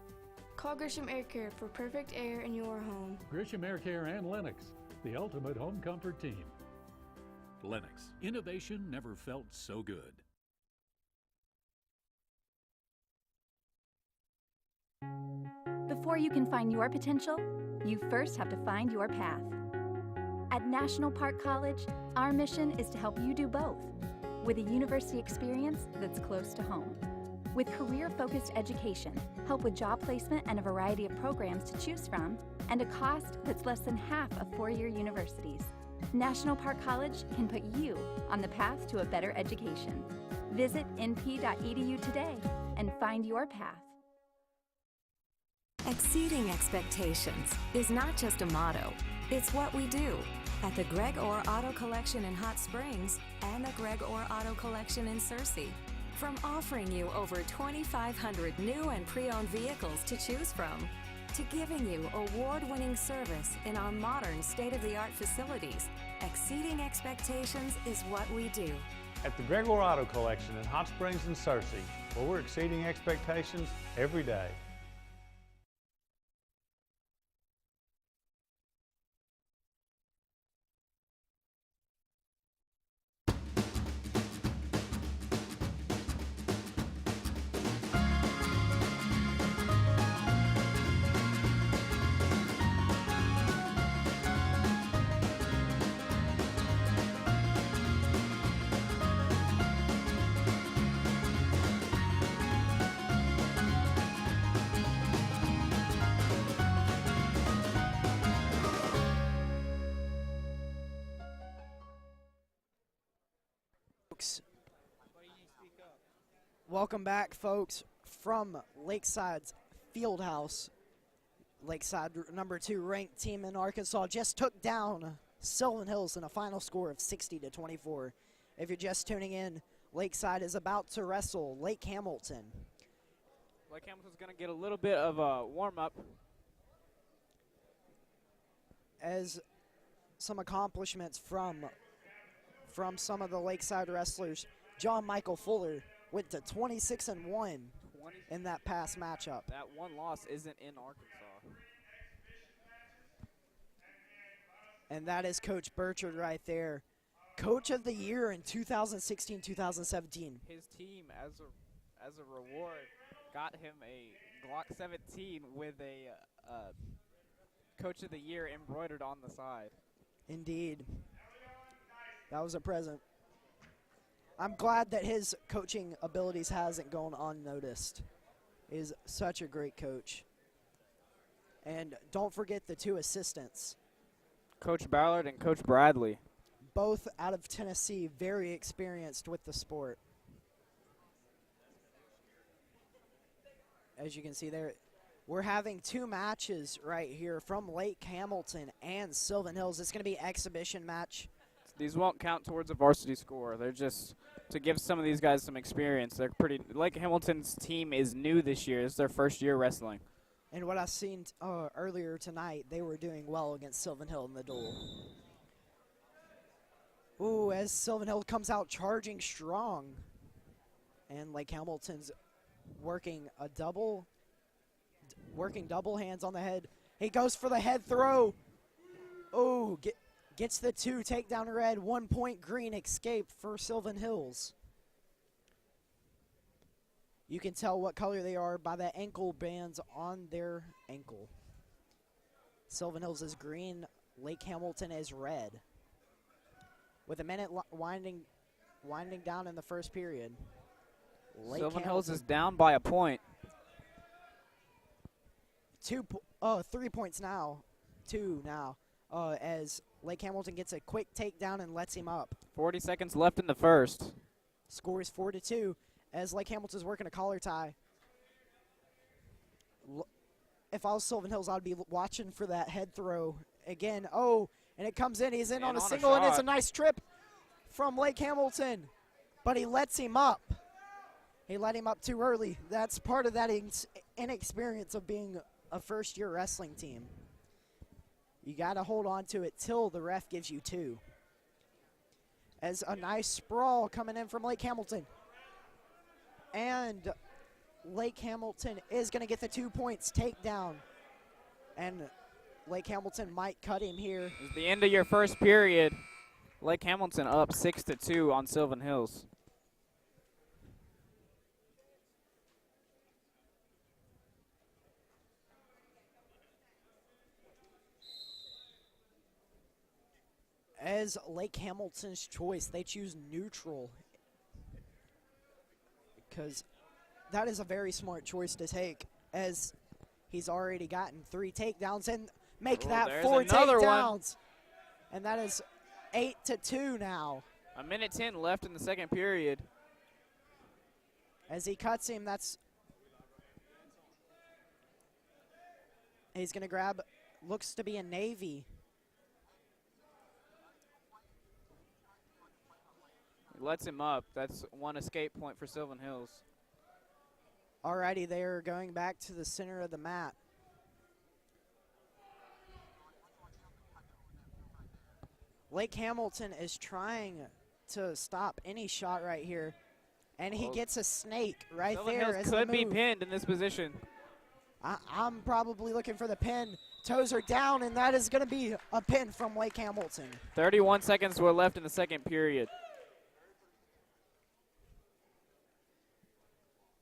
Call Grisham Air Care for perfect air in your home. Grisham Air Care and Lennox, the ultimate home comfort team. Lennox, innovation never felt so good. Before you can find your potential, you first have to find your path. At National Park College, our mission is to help you do both, with a university experience that's close to home. With career-focused education, help with job placement and a variety of programs to choose from, and a cost that's less than half of four-year universities, National Park College can put you on the path to a better education. Visit np.edu today and find your path. Exceeding expectations is not just a motto, it's what we do. At the Greg Orr Auto Collection in Hot Springs and the Greg Orr Auto Collection in Searcy. From offering you over 2,500 new and pre-owned vehicles to choose from, to giving you award-winning service in our modern state-of-the-art facilities, exceeding expectations is what we do. At the Greg Orr Auto Collection in Hot Springs and Searcy, where we're exceeding expectations every day. Welcome back, folks, from Lakeside's Fieldhouse. Lakeside, number 2 ranked team in Arkansas, just took down Sylvan Hills in a final score of 60-24. If you're just tuning in, Lakeside is about to wrestle Lake Hamilton. Lake Hamilton's going to get a little bit of a warm-up. As some accomplishments from some of the Lakeside wrestlers, John Michael Fuller went to 26-1 in that past matchup. That one loss isn't in Arkansas. And that is Coach Burchard right there. Coach of the Year in 2016-2017. His team as a reward, got him a Glock 17 with a Coach of the Year embroidered on the side. Indeed. That was a present. I'm glad that his coaching abilities hasn't gone unnoticed. He's such a great coach. And don't forget the 2 assistants. Coach Ballard and Coach Bradley. Both out of Tennessee, very experienced with the sport. As you can see there, we're having 2 matches right here from Lake Hamilton and Sylvan Hills. It's going to be exhibition match. These won't count towards a varsity score. They're just to give some of these guys some experience. They're pretty. Lake Hamilton's team is new this year. It's their first year wrestling. And what I've seen earlier tonight, they were doing well against Sylvan Hill in the duel. Ooh, as Sylvan Hill comes out charging strong. And Lake Hamilton's working double hands on the head. He goes for the head throw. Oh, gets the 2 takedown red, 1 point green escape for Sylvan Hills. You can tell what color they are by the ankle bands on their ankle. Sylvan Hills is green, Lake Hamilton is red. With a minute winding down in the first period. Sylvan Hills is down by a point. 3 points now. 2 now. As Lake Hamilton gets a quick takedown and lets him up. 40 seconds left in the first. Score is 4-2 as Lake Hamilton's working a collar tie. If I was Sylvan Hills, I'd be watching for that head throw again. Oh, and it comes in. He's in on a single, and it's a nice trip from Lake Hamilton. But he lets him up. He let him up too early. That's part of that inexperience of being a first-year wrestling team. You got to hold on to it till the ref gives you 2. As a nice sprawl coming in from Lake Hamilton. And Lake Hamilton is going to get the 2 points takedown. And Lake Hamilton might cut him here. It's the end of your first period. Lake Hamilton up 6-2 on Sylvan Hills. As Lake Hamilton's choice, they choose neutral. Because that is a very smart choice to take, as he's already gotten 3 takedowns and make that 4 takedowns. And that is 8-2 now. A minute 10 left in the second period. As he cuts him, he's going to grab, looks to be a Navy. Lets him up. That's 1 escape point for Sylvan Hills. Alrighty, they are going back to the center of the mat. Lake Hamilton is trying to stop any shot right here. And he gets a snake right Sylvan there. Hills could be pinned in this position. I'm probably looking for the pin. Toes are down, and that is going to be a pin from Lake Hamilton. 31 seconds were left in the second period.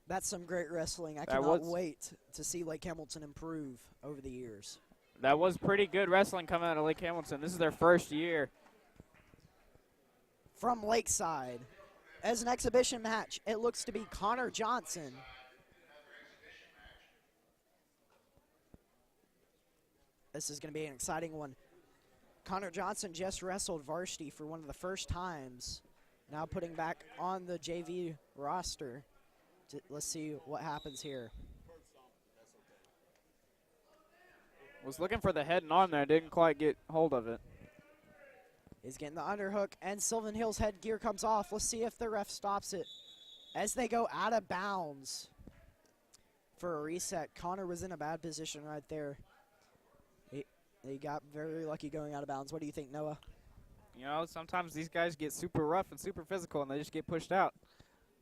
That's some great wrestling. I cannot wait to see Lake Hamilton improve over the years. That was pretty good wrestling coming out of Lake Hamilton. This is their first year. From Lakeside. As an exhibition match, it looks to be Connor Johnson. This is going to be an exciting one. Connor Johnson just wrestled varsity for one of the first times. Now putting back on the JV roster. Let's see what happens here. Was looking for the head and arm there. Didn't quite get hold of it. He's getting the underhook, and Sylvan Hills headgear comes off. Let's see if the ref stops it. As they go out of bounds for a reset. Connor was in a bad position right there. He got very lucky going out of bounds. What do you think, Noah? You know, sometimes these guys get super rough and super physical, and they just get pushed out.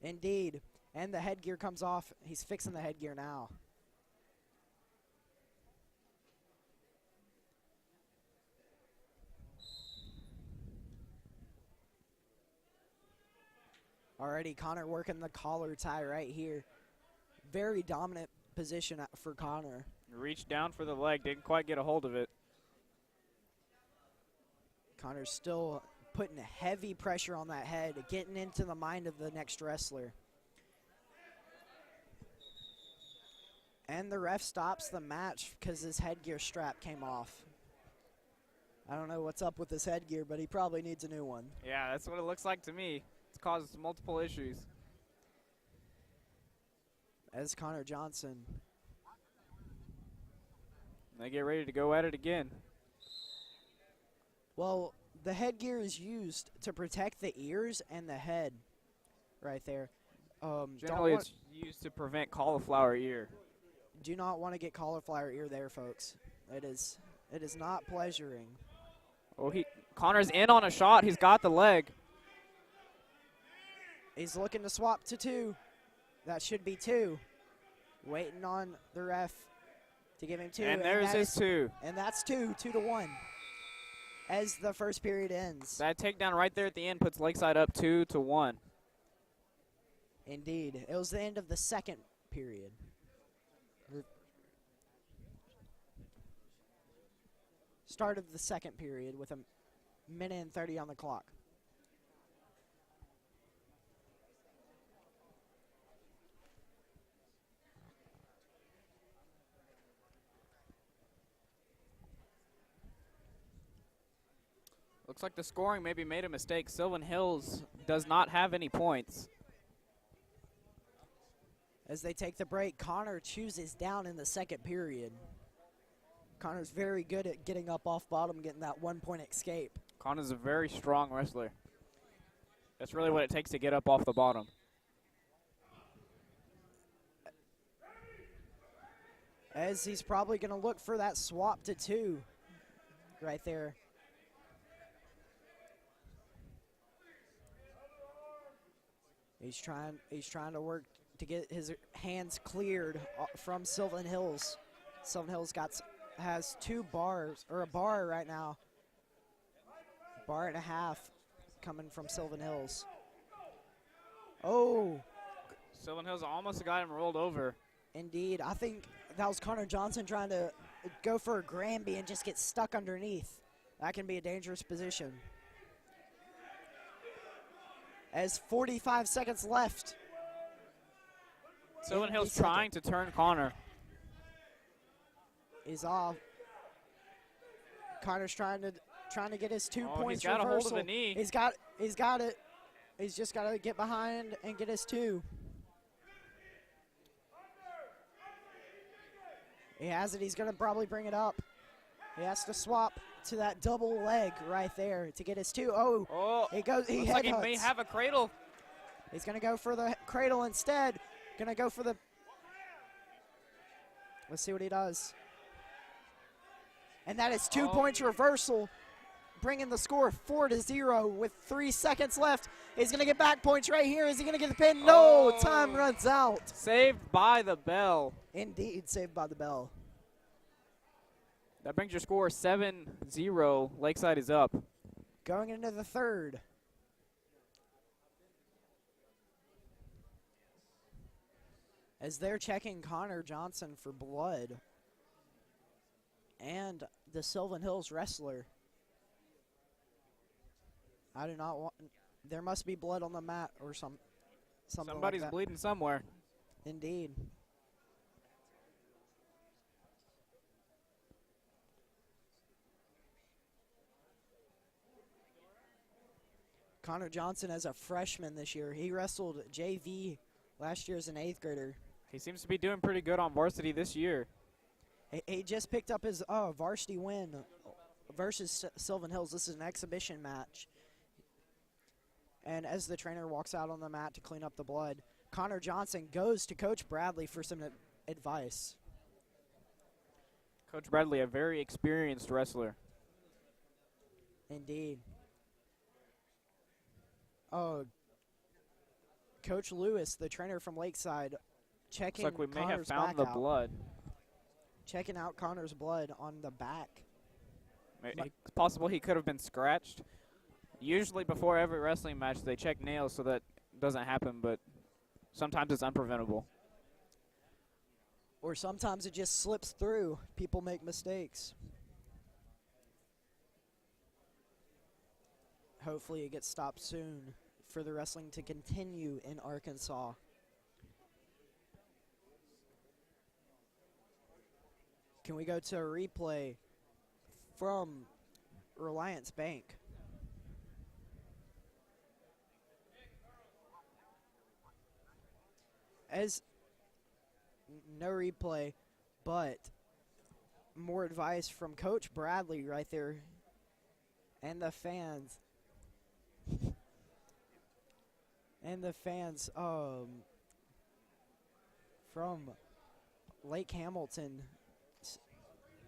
Indeed. And the headgear comes off. He's fixing the headgear now. Already Connor working the collar tie right here. Very dominant position for Connor. Reached down for the leg, didn't quite get a hold of it. Connor's still putting heavy pressure on that head, getting into the mind of the next wrestler. And the ref stops the match because his headgear strap came off. I don't know what's up with his headgear, but he probably needs a new one. Yeah, that's what it looks like to me. It's caused multiple issues. As Connor Johnson. They get ready to go at it again. Well, the headgear is used to protect the ears and the head right there. Generally, it's used to prevent cauliflower ear. Do not want to get cauliflower ear there, folks. It is not pleasuring. Oh, Connor's in on a shot. He's got the leg. He's looking to swap to 2. That should be 2. Waiting on the ref to give him 2. And there's his 2. And that's 2-1. As the first period ends. That takedown right there at the end puts Lakeside up 2-1. Indeed. It was the end of the second period. Start of the second period with a minute and 30 on the clock. Looks like the scoring maybe made a mistake. Sylvan Hills does not have any points. As they take the break, Connor chooses down in the second period. Connor's very good at getting up off bottom, getting that 1-point escape. Connor's a very strong wrestler. That's really what it takes to get up off the bottom. As he's probably going to look for that swap to 2 right there. He's trying to work to get his hands cleared from Sylvan Hills. Sylvan Hills has 2 bars, or a bar right now. Bar and a half coming from Sylvan Hills. Oh. Sylvan Hills almost got him rolled over. Indeed. I think that was Connor Johnson trying to go for a Granby and just get stuck underneath. That can be a dangerous position. As 45 seconds left. Sylvan Hills trying to turn Connor. He's off. Connor's trying to get his 2 points. He's got reversal. a hold of the knee. He's got it. He's just got to get behind and get his 2. He has it. He's going to probably bring it up. He has to swap to that double leg right there to get his 2. Oh, he goes. He looks like he headhutts. may have a cradle. He's going to go for the cradle instead. Going to go for the. Let's see what he does. And that is 2 points reversal, bringing the score 4-0 with 3 seconds left. He's going to get back points right here. Is he going to get the pin? No, time runs out. Saved by the bell. Indeed, saved by the bell. That brings your score 7-0. Lakeside is up. Going into the third. As they're checking Connor Johnson for blood. And the Sylvan Hills wrestler. I do not want. There must be blood on the mat or something. Somebody's like that. bleeding somewhere. Indeed. Connor Johnson as a freshman this year. He wrestled JV last year as an 8th grader. He seems to be doing pretty good on varsity this year. He just picked up his varsity win versus Sylvan Hills. This is an exhibition match. And as the trainer walks out on the mat to clean up the blood, Connor Johnson goes to Coach Bradley for some advice. Coach Bradley, a very experienced wrestler. Indeed. Coach Lewis, the trainer from Lakeside, checking Looks like we may Connor's have found back the out. blood. Checking out Connor's blood on the back. It's possible he could have been scratched. Usually before every wrestling match, they check nails so that doesn't happen, but sometimes it's unpreventable. Or sometimes it just slips through. People make mistakes. Hopefully it gets stopped soon for the wrestling to continue in Arkansas. Can we go to a replay from Relyance Bank? As no replay, but more advice from Coach Bradley right there and the fans. And the fans from Lake Hamilton,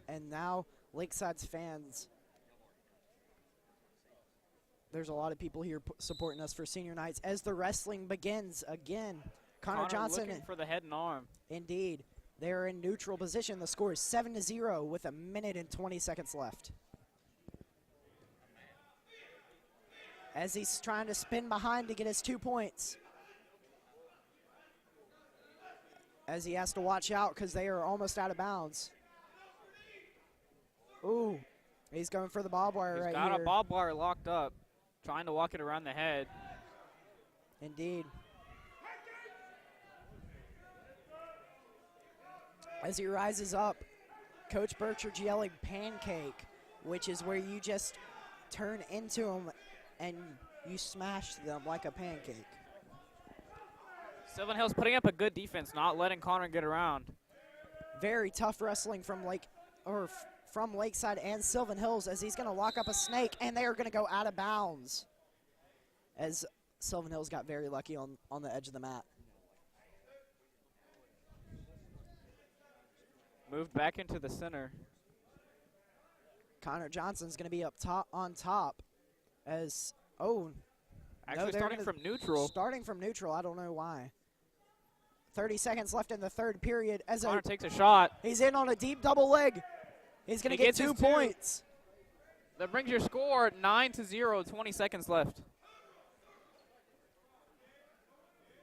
and now Lakeside's fans. There's a lot of people here supporting us for senior nights as the wrestling begins again. Connor Johnson looking for the head and arm. Indeed. They're in neutral position. The score is 7-0 with 1 minute and 20 seconds left. As he's trying to spin behind to get his 2 points. As he has to watch out because they are almost out of bounds. Ooh, he's going for the barbed wire right here. He's got a barbed wire locked up, trying to walk it around the head. Indeed. As he rises up, Coach Birchard's yelling pancake, which is where you just turn into them and you smash them like a pancake. Sylvan Hills putting up a good defense, not letting Connor get around. Very tough wrestling from from Lakeside and Sylvan Hills as he's going to lock up a snake, and they are going to go out of bounds as Sylvan Hills got very lucky on the edge of the mat. Moved back into the center. Connor Johnson's going to be up top on top as, actually starting from neutral. Starting from neutral, I don't know why. 30 seconds left in the third period. As Connor takes a shot. He's in on a deep double leg. He's going to get 2 points. That brings your score 9-0, 20 seconds left.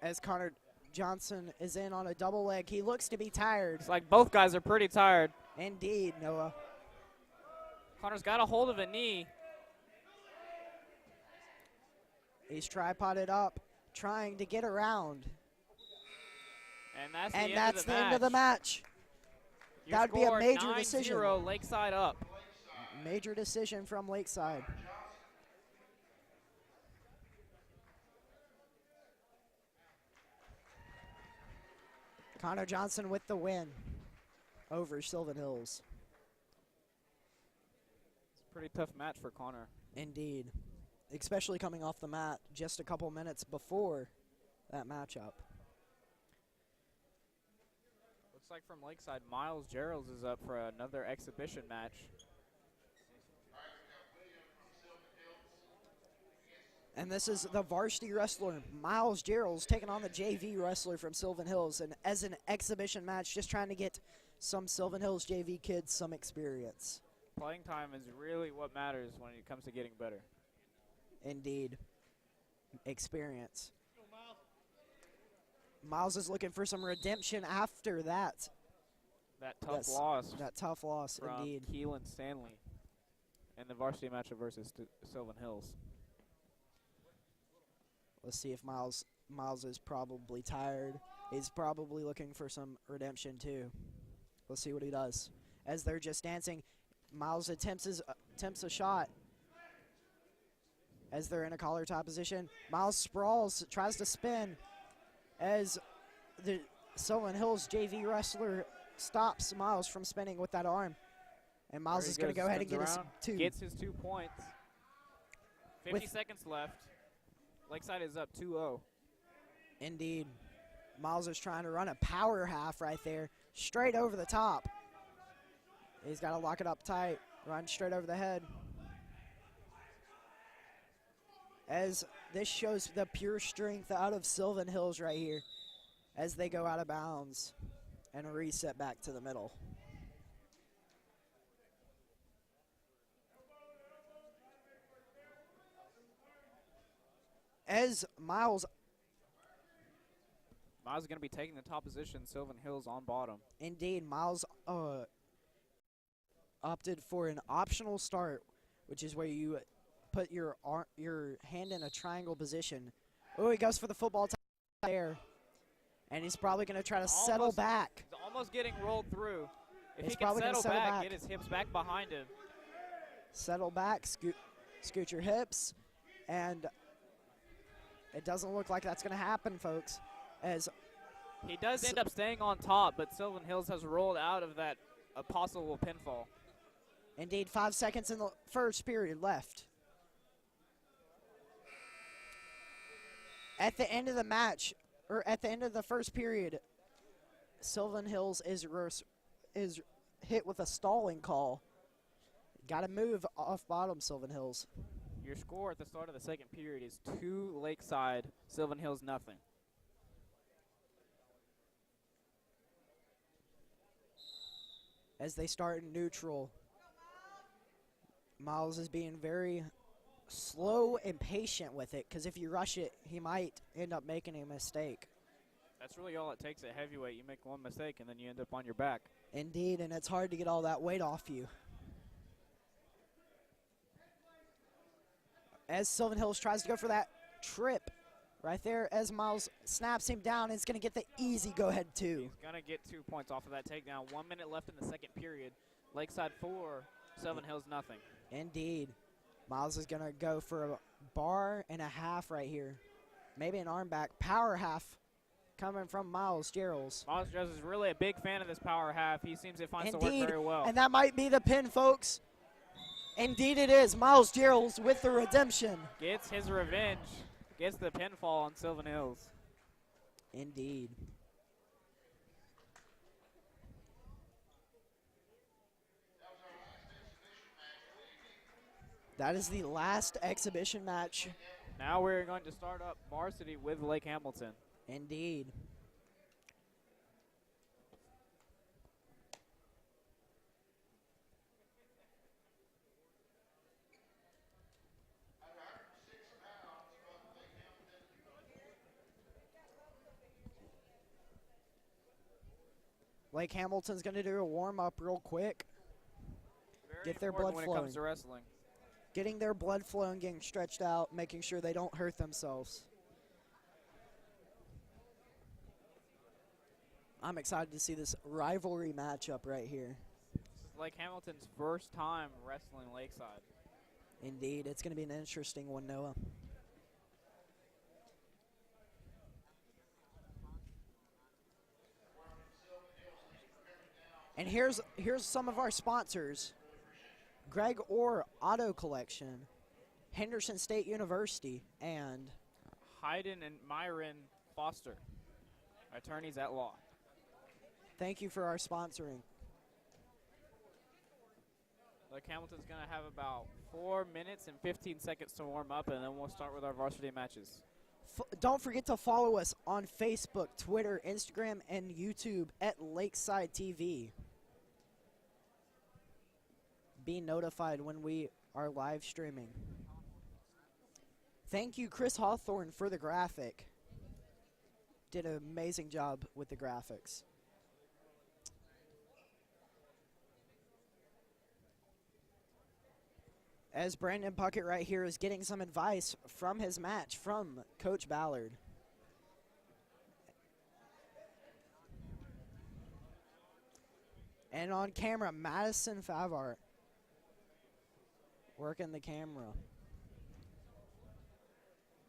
As Connor Johnson is in on a double leg. He looks to be tired. It's like both guys are pretty tired. Indeed, Noah. Connor's got a hold of a knee. He's tripoded up, trying to get around. And that's the end of the match. That would be a major decision. 9-0, Lakeside up. Major decision from Lakeside. Connor Johnson with the win over Sylvan Hills. It's a pretty tough match for Connor. Indeed. Especially coming off the mat just a couple minutes before that matchup. Looks like from Lakeside, Miles Geralds is up for another exhibition match. And this is the varsity wrestler, Miles Geralds, taking on the JV wrestler from Sylvan Hills. And as an exhibition match, just trying to get some Sylvan Hills JV kids some experience. Playing time is really what matters when it comes to getting better. Indeed. Experience. Miles is looking for some redemption after that. That tough loss. That tough loss, from indeed. Keelan Stanley in the varsity matchup versus Sylvan Hills. Let's see if Miles is probably tired. He's probably looking for some redemption too. Let's see what he does. As they're just dancing, Miles attempts a shot. As they're in a collar tie position, Miles sprawls, tries to spin. As the Sylvan Hills JV wrestler stops Miles from spinning with that arm. And Miles is going to go ahead and get his 2. Gets his 2 points. 50 seconds left. Lakeside is up 2-0. Indeed. Miles is trying to run a power half right there, straight over the top. He's got to lock it up tight, run straight over the head. As this shows the pure strength out of Sylvan Hills right here as they go out of bounds and reset back to the middle. As Miles Miles is going to be taking the top position. Sylvan Hills on bottom. Indeed, Miles opted for an optional start, which is where you put your hand in a triangle position. Oh, he goes for the football there, and he's probably going to try to settle back. He's almost getting rolled through. If He's he can probably gonna settle settle back, back. get his hips back behind him. Settle back, scoot your hips, and it doesn't look like that's going to happen, folks, as he does end up staying on top, but Sylvan Hills has rolled out of that possible pinfall. Indeed, 5 seconds in the first period left. At the end of the match, or at the end of the first period, Sylvan Hills is hit with a stalling call. Got to move off bottom, Sylvan Hills. Your score at the start of the second period is 2 Lakeside, Sylvan Hills nothing. As they start in neutral, Miles is being very slow and patient with it, because if you rush it, he might end up making a mistake. That's really all it takes at heavyweight. You make one mistake, and then you end up on your back. Indeed, and it's hard to get all that weight off you. As Sylvan Hills tries to go for that trip, right there as Miles snaps him down, it's going to get the easy go-ahead 2. He's going to get 2 points off of that takedown. 1 minute left in the second period. Lakeside 4, Sylvan Hills nothing. Indeed. Miles is going to go for a bar and a half right here. Maybe an arm back. Power half coming from Miles Geralds. Miles Geralds is really a big fan of this power half. He seems to find it to work very well. And that might be the pin, folks. Indeed it is. Miles Geralds with the redemption. Gets his revenge. Gets the pinfall on Sylvan Hills. Indeed. That is the last exhibition match. Now we're going to start up varsity with Lake Hamilton. Indeed. Lake Hamilton's going to do a warm-up real quick. Get their blood flowing. When it comes to wrestling. Getting their blood flowing, getting stretched out, making sure they don't hurt themselves. I'm excited to see this rivalry matchup right here. This is Lake Hamilton's first time wrestling Lakeside. Indeed, it's going to be an interesting one, Noah. And here's some of our sponsors. Greg Orr Auto Collection, Henderson State University, and Hayden and Myron Foster, attorneys at law. Thank you for our sponsoring. Lake Hamilton's going to have about 4 minutes and 15 seconds to warm up, and then we'll start with our varsity matches. Don't forget to follow us on Facebook, Twitter, Instagram, and YouTube at Lakeside TV. Be notified when we are live streaming. Thank you, Chris Hawthorne, for the graphic. Did an amazing job with the graphics. As Brandon Puckett right here is getting some advice from his match from Coach Ballard. And on camera, Madison Favart working the camera.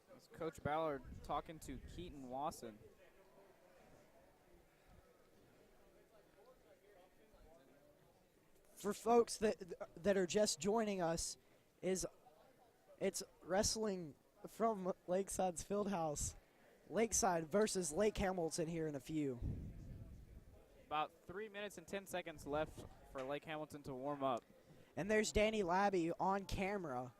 That's Coach Ballard talking to Keaton Wasson. For folks that are just joining us, it's wrestling from Lakeside's Fieldhouse. Lakeside versus Lake Hamilton here in a few. About 3 minutes and 10 seconds left for Lake Hamilton to warm up. And there's Danny Labby on camera.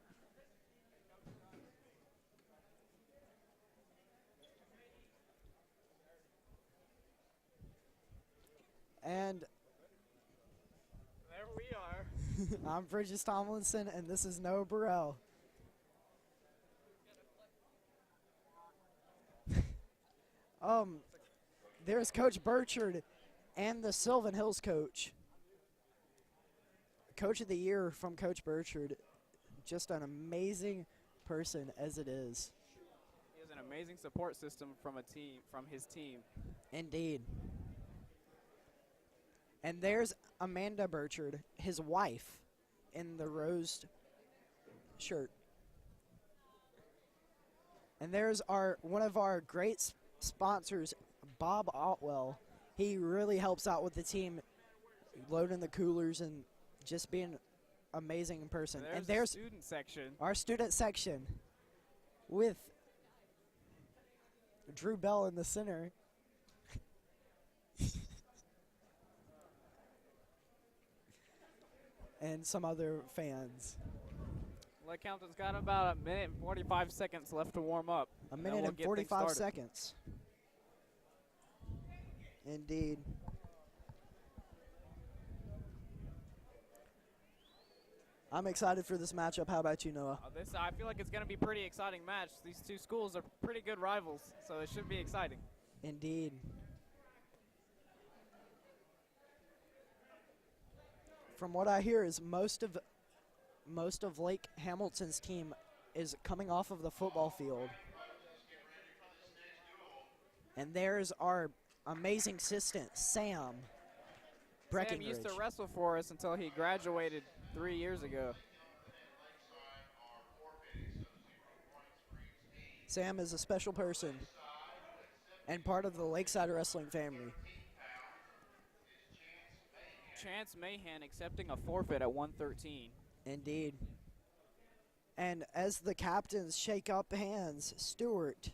And there we are. I'm Bridges Tomlinson, and this is Noah Burrell. there's Coach Burchard and the Sylvan Hills coach. Coach of the Year from Coach Burchard. Just an amazing person as it is. He has an amazing support system from his team. Indeed. And there's Amanda Burchard, his wife, in the rose shirt. And there's one of our great sponsors, Bob Otwell. He really helps out with the team, loading the coolers and just being an amazing person. And there's the student section. Our student section with Drew Bell in the center. And some other fans. Lake Hamilton's got about a minute and 45 seconds left to warm up. A minute and 45 seconds. Indeed. I'm excited for this matchup. How about you, Noah? I feel like it's going to be a pretty exciting match. These two schools are pretty good rivals, so it should be exciting. Indeed. From what I hear is most of Lake Hamilton's team is coming off of the football field. And there's our amazing assistant, Sam Breckenridge. Sam used to wrestle for us until he graduated 3 years ago. Sam is a special person and part of the Lakeside wrestling family. Chance Mahan accepting a forfeit at 113. Indeed. And as the captains shake up hands, Stewart.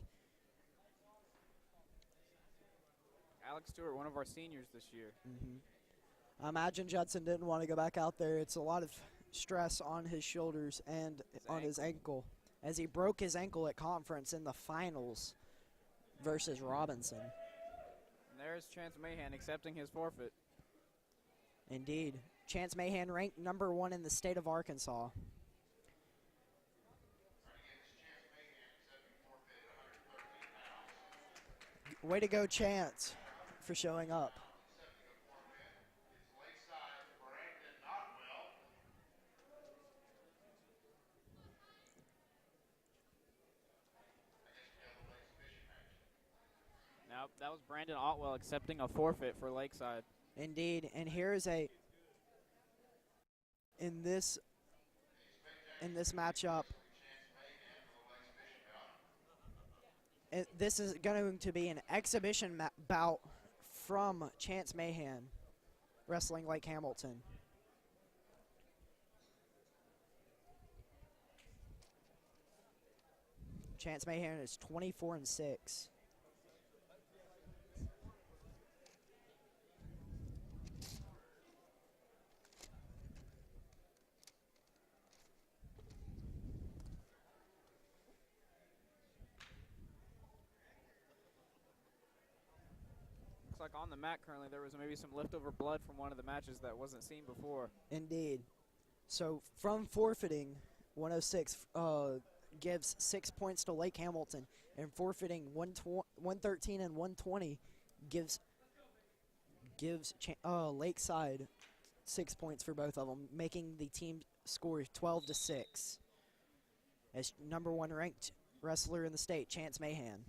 Alex Stewart, one of our seniors this year. I imagine Judson didn't want to go back out there. It's a lot of stress on his shoulders and his ankle, as he broke his ankle at conference in the finals versus Robinson. And there's Chance Mahan accepting his forfeit. Indeed. Chance Mahan ranked number 1 in the state of Arkansas. Way to go, Chance, for showing up. Now, that was Brandon Otwell accepting a forfeit for Lakeside. Indeed, and here's in this matchup, this is going to be an exhibition bout from Chance Mahan, wrestling Lake Hamilton. Chance Mahan is 24-6. Like on the mat currently, there was maybe some leftover blood from one of the matches that wasn't seen before. Indeed. So from forfeiting, 106 gives 6 points to Lake Hamilton, and forfeiting 113 and 120 gives Lakeside 6 points for both of them, making the team score 12-6. As number 1 ranked wrestler in the state, Chance Mahan.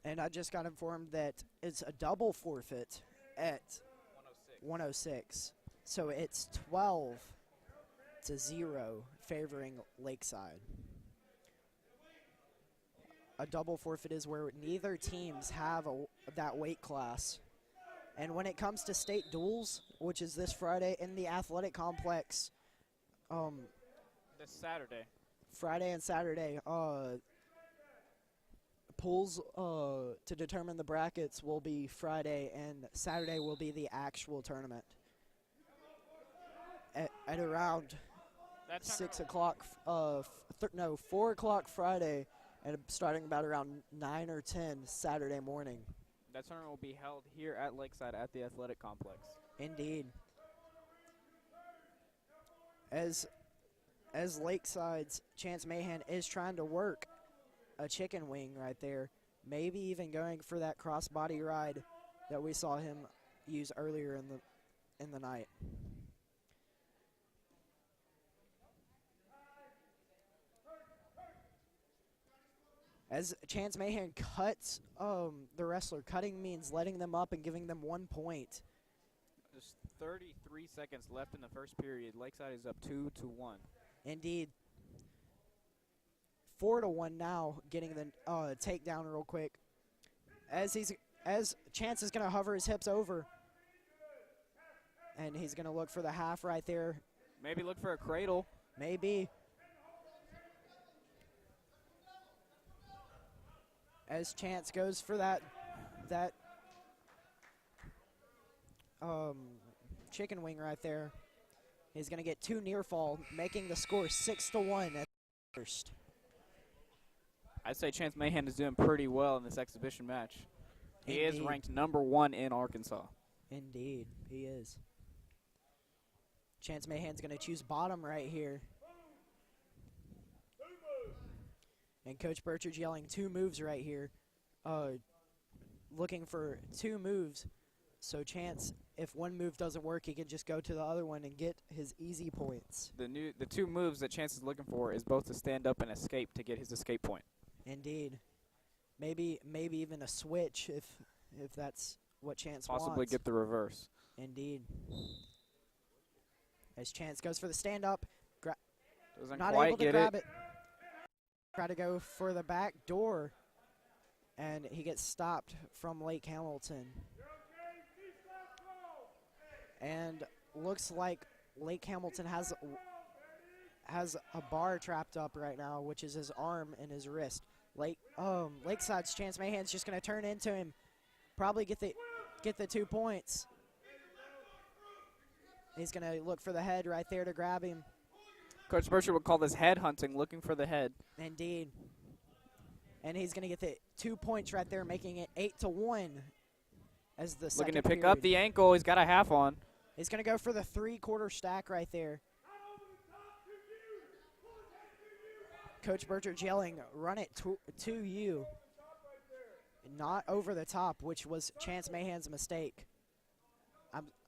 And I just got informed that it's a double forfeit at 106. So it's 12-0 favoring Lakeside. A double forfeit is where neither teams have that weight class. And when it comes to state duels, which is this Friday in the athletic complex, this Saturday. Friday and Saturday, polls to determine the brackets will be Friday, and Saturday will be the actual tournament. At around 6 o'clock, 4 o'clock Friday, and starting about around 9 or 10 Saturday morning. That tournament will be held here at Lakeside at the athletic complex. Indeed. As Lakeside's Chance Mahan is trying to work a chicken wing right there, maybe even going for that crossbody ride that we saw him use earlier in the night. As Chance Mahan cuts the wrestler, cutting means letting them up and giving them 1 point. Just 33 seconds left in the first period. Lakeside is up 2-1. Indeed. 4-1 now, getting the takedown real quick. As Chance is going to hover his hips over, and he's going to look for the half right there. Maybe look for a cradle. Maybe. As Chance goes for that chicken wing right there. He's going to get 2 near fall, making the score 6-1 at first. I'd say Chance Mahan is doing pretty well in this exhibition match. He is ranked #1 in Arkansas. Indeed, he is. Chance Mahan's going to choose bottom right here. And Coach Burchard's yelling 2 moves right here. Looking for 2 moves. So Chance, if one move doesn't work, he can just go to the other one and get his easy points. The 2 moves that Chance is looking for is both to stand up and escape to get his escape point. Indeed. Maybe even a switch if that's what Chance wants. Possibly get the reverse. Indeed. As Chance goes for the stand-up. Doesn't not quite able to get grab it. Try to go for the back door. And he gets stopped from Lake Hamilton. And looks like Lake Hamilton has a bar trapped up right now, which is his arm and his wrist. Lakeside's Chance Mahan's just going to turn into him. Probably get the 2 points. He's going to look for the head right there to grab him. Coach Burchard would call this head hunting, looking for the head. Indeed. And he's going to get the 2 points right there, making it 8-1 as the second Looking to pick period. up the ankle. He's got a half on. He's going to go for the 3/4 stack right there. Coach Burchard's yelling, run it to you. Not over the top, which was Chance Mahan's mistake.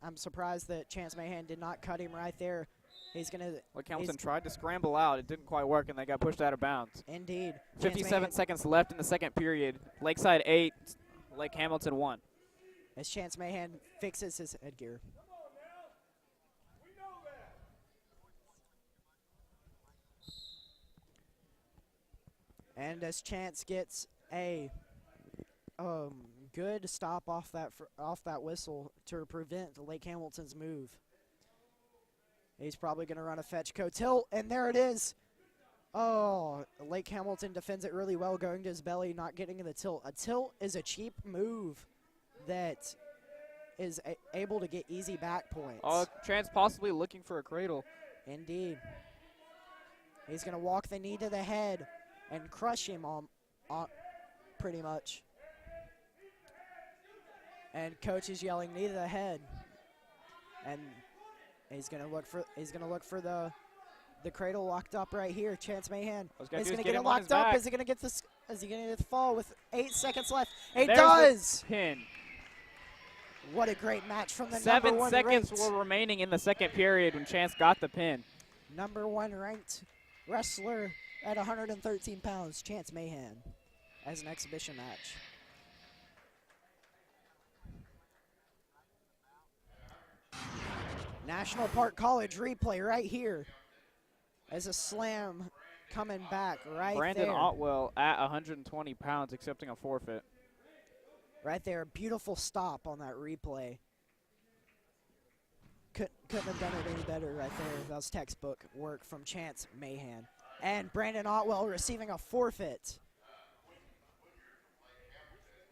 I'm surprised that Chance Mahan did not cut him right there. He's going to... Lake Hamilton tried to scramble out. It didn't quite work, and they got pushed out of bounds. Indeed. 57 seconds left in the second period. Lakeside 8, Lake Hamilton 1. As Chance Mahan fixes his headgear. And as Chance gets a good stop off that whistle to prevent Lake Hamilton's move. He's probably going to run a fetch tilt, and there it is. Oh, Lake Hamilton defends it really well, going to his belly, not getting in the tilt. A tilt is a cheap move that is able to get easy back points. Oh, Chance possibly looking for a cradle. Indeed. He's going to walk the knee to the head and crush him on pretty much. And coach is yelling knee to the head. And he's going to look for the cradle locked up right here. Chance Mahan is going to get it locked up. Is he going to get this? Is he going to fall with 8 seconds left? He does. Pin. What a great match from the 7 #1 seconds ranked. were remaining in the second period when Chance got the pin. #1 ranked wrestler at 113 pounds, Chance Mahan, as an exhibition match. National Park College replay right here as a slam coming back right Brandon there. Otwell at 120 pounds accepting a forfeit. Right there, beautiful stop on that replay. Couldn't have done it any better right there. That was textbook work from Chance Mahan. And Brandon Otwell receiving a forfeit.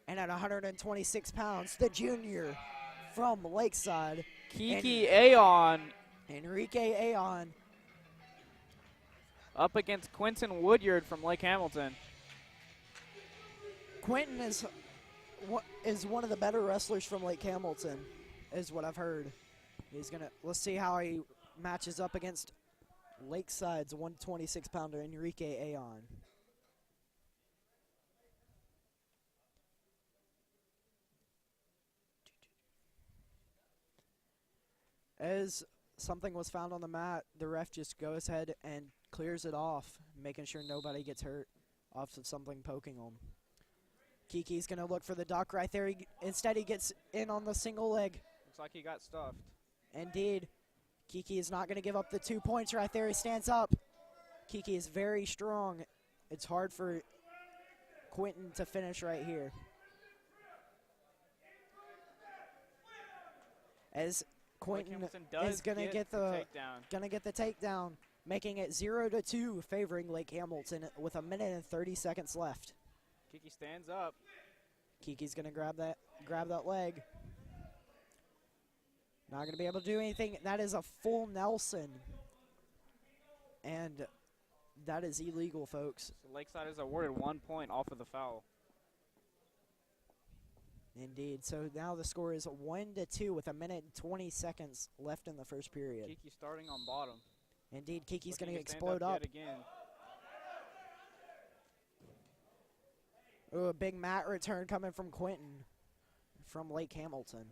And at 126 pounds, the junior from Lakeside, Kiki Aon. Enrique Aon. Up against Quentin Woodyard from Lake Hamilton. Quentin is is one of the better wrestlers from Lake Hamilton, is what I've heard. Let's see how he matches up against Lakeside's 126-pounder Enrique Aon. As something was found on the mat, the ref just goes ahead and clears it off, making sure nobody gets hurt off of something poking them. Kiki's going to look for the duck right there. Instead, he gets in on the single leg. Looks like he got stuffed. Indeed. Kiki is not going to give up the 2 points right there. He stands up. Kiki is very strong. It's hard for Quentin to finish right here. As Quentin is going to get the takedown, making it 0-2, favoring Lake Hamilton with 1 minute and 30 seconds left. Kiki stands up. Kiki's going to grab that leg. Not going to be able to do anything. That is a full Nelson. And that is illegal, folks. So Lakeside is awarded 1 point off of the foul. Indeed. So now the score is 1-2 with 1 minute and 20 seconds left in the first period. Kiki starting on bottom. Indeed, Kiki's going to to explode up. Yet again. Ooh, a big mat return coming from Quentin from Lake Hamilton.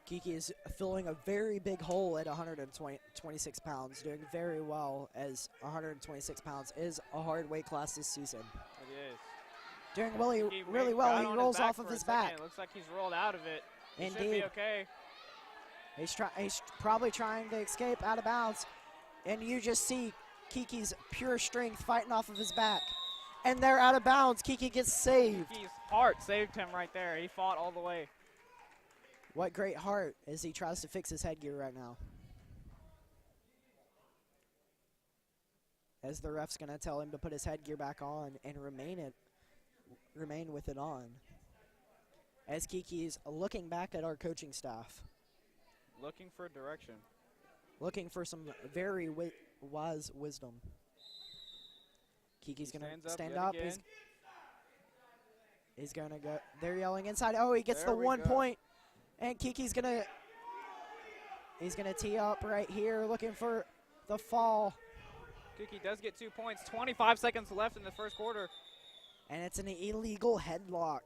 Kiki is filling a very big hole at 126 pounds, doing very well, as 126 pounds is a hard weight class this season. It is. Doing really well. He rolls off of his back. It looks like he's rolled out of it. He Indeed. should be okay. He's probably trying to escape out of bounds. And you just see Kiki's pure strength fighting off of his back. And they're out of bounds. Kiki gets saved. Kiki's heart saved him right there. He fought all the way. What great heart as he tries to fix his headgear right now. As the ref's going to tell him to put his headgear back on and remain with it on. As Kiki's looking back at our coaching staff. Looking for direction. Looking for some very wise wisdom. Kiki's going to stand up. He's going to go. They're yelling inside. Oh, he gets the 1 point. And Kiki's he's gonna tee up right here, looking for the fall. Kiki does get 2 points. 25 seconds left in the first quarter. And it's an illegal headlock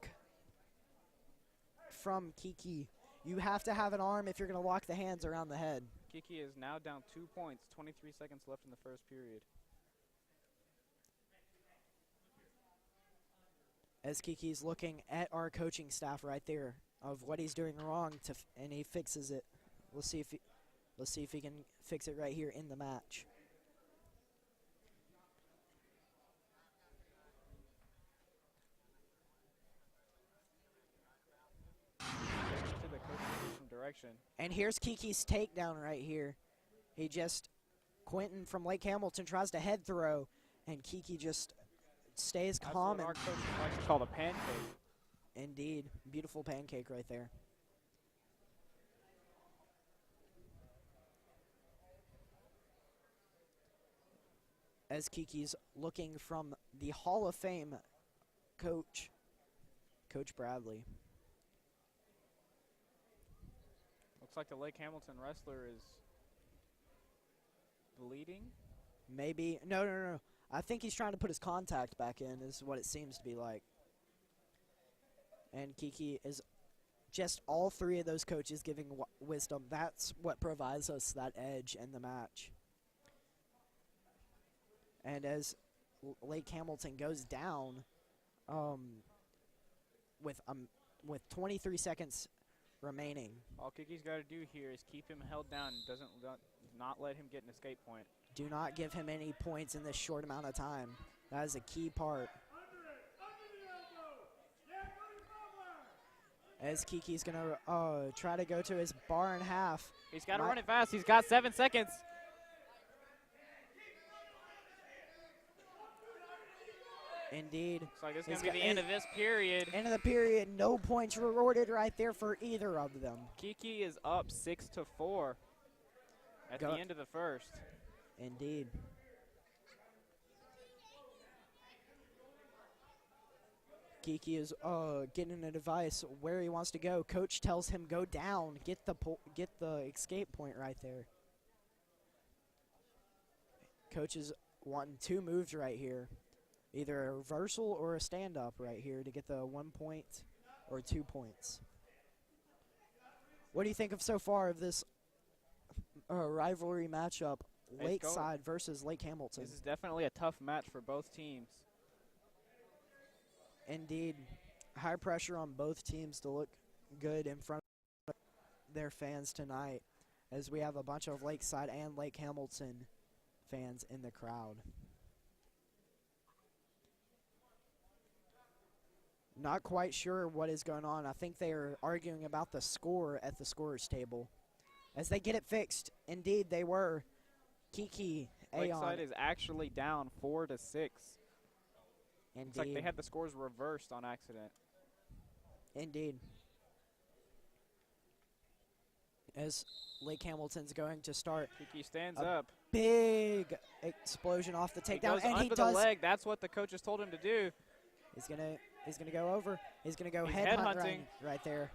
from Kiki. You have to have an arm if you're gonna lock the hands around the head. Kiki is now down 2 points. 23 seconds left in the first period. As Kiki's looking at our coaching staff right there, of what he's doing wrong, and he fixes it. Let's see if he can fix it right here in the match. To the coach some direction. And here's Kiki's takedown right here. Quentin from Lake Hamilton tries to head throw, and Kiki just stays calm. That's what our coach likes to call the pancake. Indeed. Beautiful pancake right there. As Kiki's looking from the Hall of Fame coach, Coach Bradley. Looks like the Lake Hamilton wrestler is bleeding. Maybe. No. I think he's trying to put his contact back in, is what it seems to be like. And Kiki is just all three of those coaches giving wisdom. That's what provides us that edge in the match. And as Lake Hamilton goes down with 23 seconds remaining. All Kiki's got to do here is keep him held down and not let him get an escape point. Do not give him any points in this short amount of time. That is a key part. As Kiki's going to try to go to his bar and half. He's got to run it fast. He's got 7 seconds. Indeed. Looks like it's going to be the end of this period. End of the period. No points rewarded right there for either of them. Kiki is up 6-4 at the end of the first. Indeed. Kiki is getting an advice where he wants to go. Coach tells him go down, get the escape point right there. Coach is wanting 2 moves right here, either a reversal or a stand-up right here to get the 1 point or 2 points. What do you think of so far of this rivalry matchup, Lakeside versus Lake Hamilton? This is definitely a tough match for both teams. Indeed. High pressure on both teams to look good in front of their fans tonight, as we have a bunch of Lakeside and Lake Hamilton fans in the crowd. Not quite sure what is going on. I think they are arguing about the score at the scorer's table. As they get it fixed, indeed they were. Kiki, Lakeside is actually down 4-6. Indeed. It's like they had the scores reversed on accident. Indeed. As Lake Hamilton's going to start. Kiki stands up. Big explosion off the takedown, and he does the leg. That's what the coaches told him to do. He's gonna go over. He's gonna go He's head hunting right there.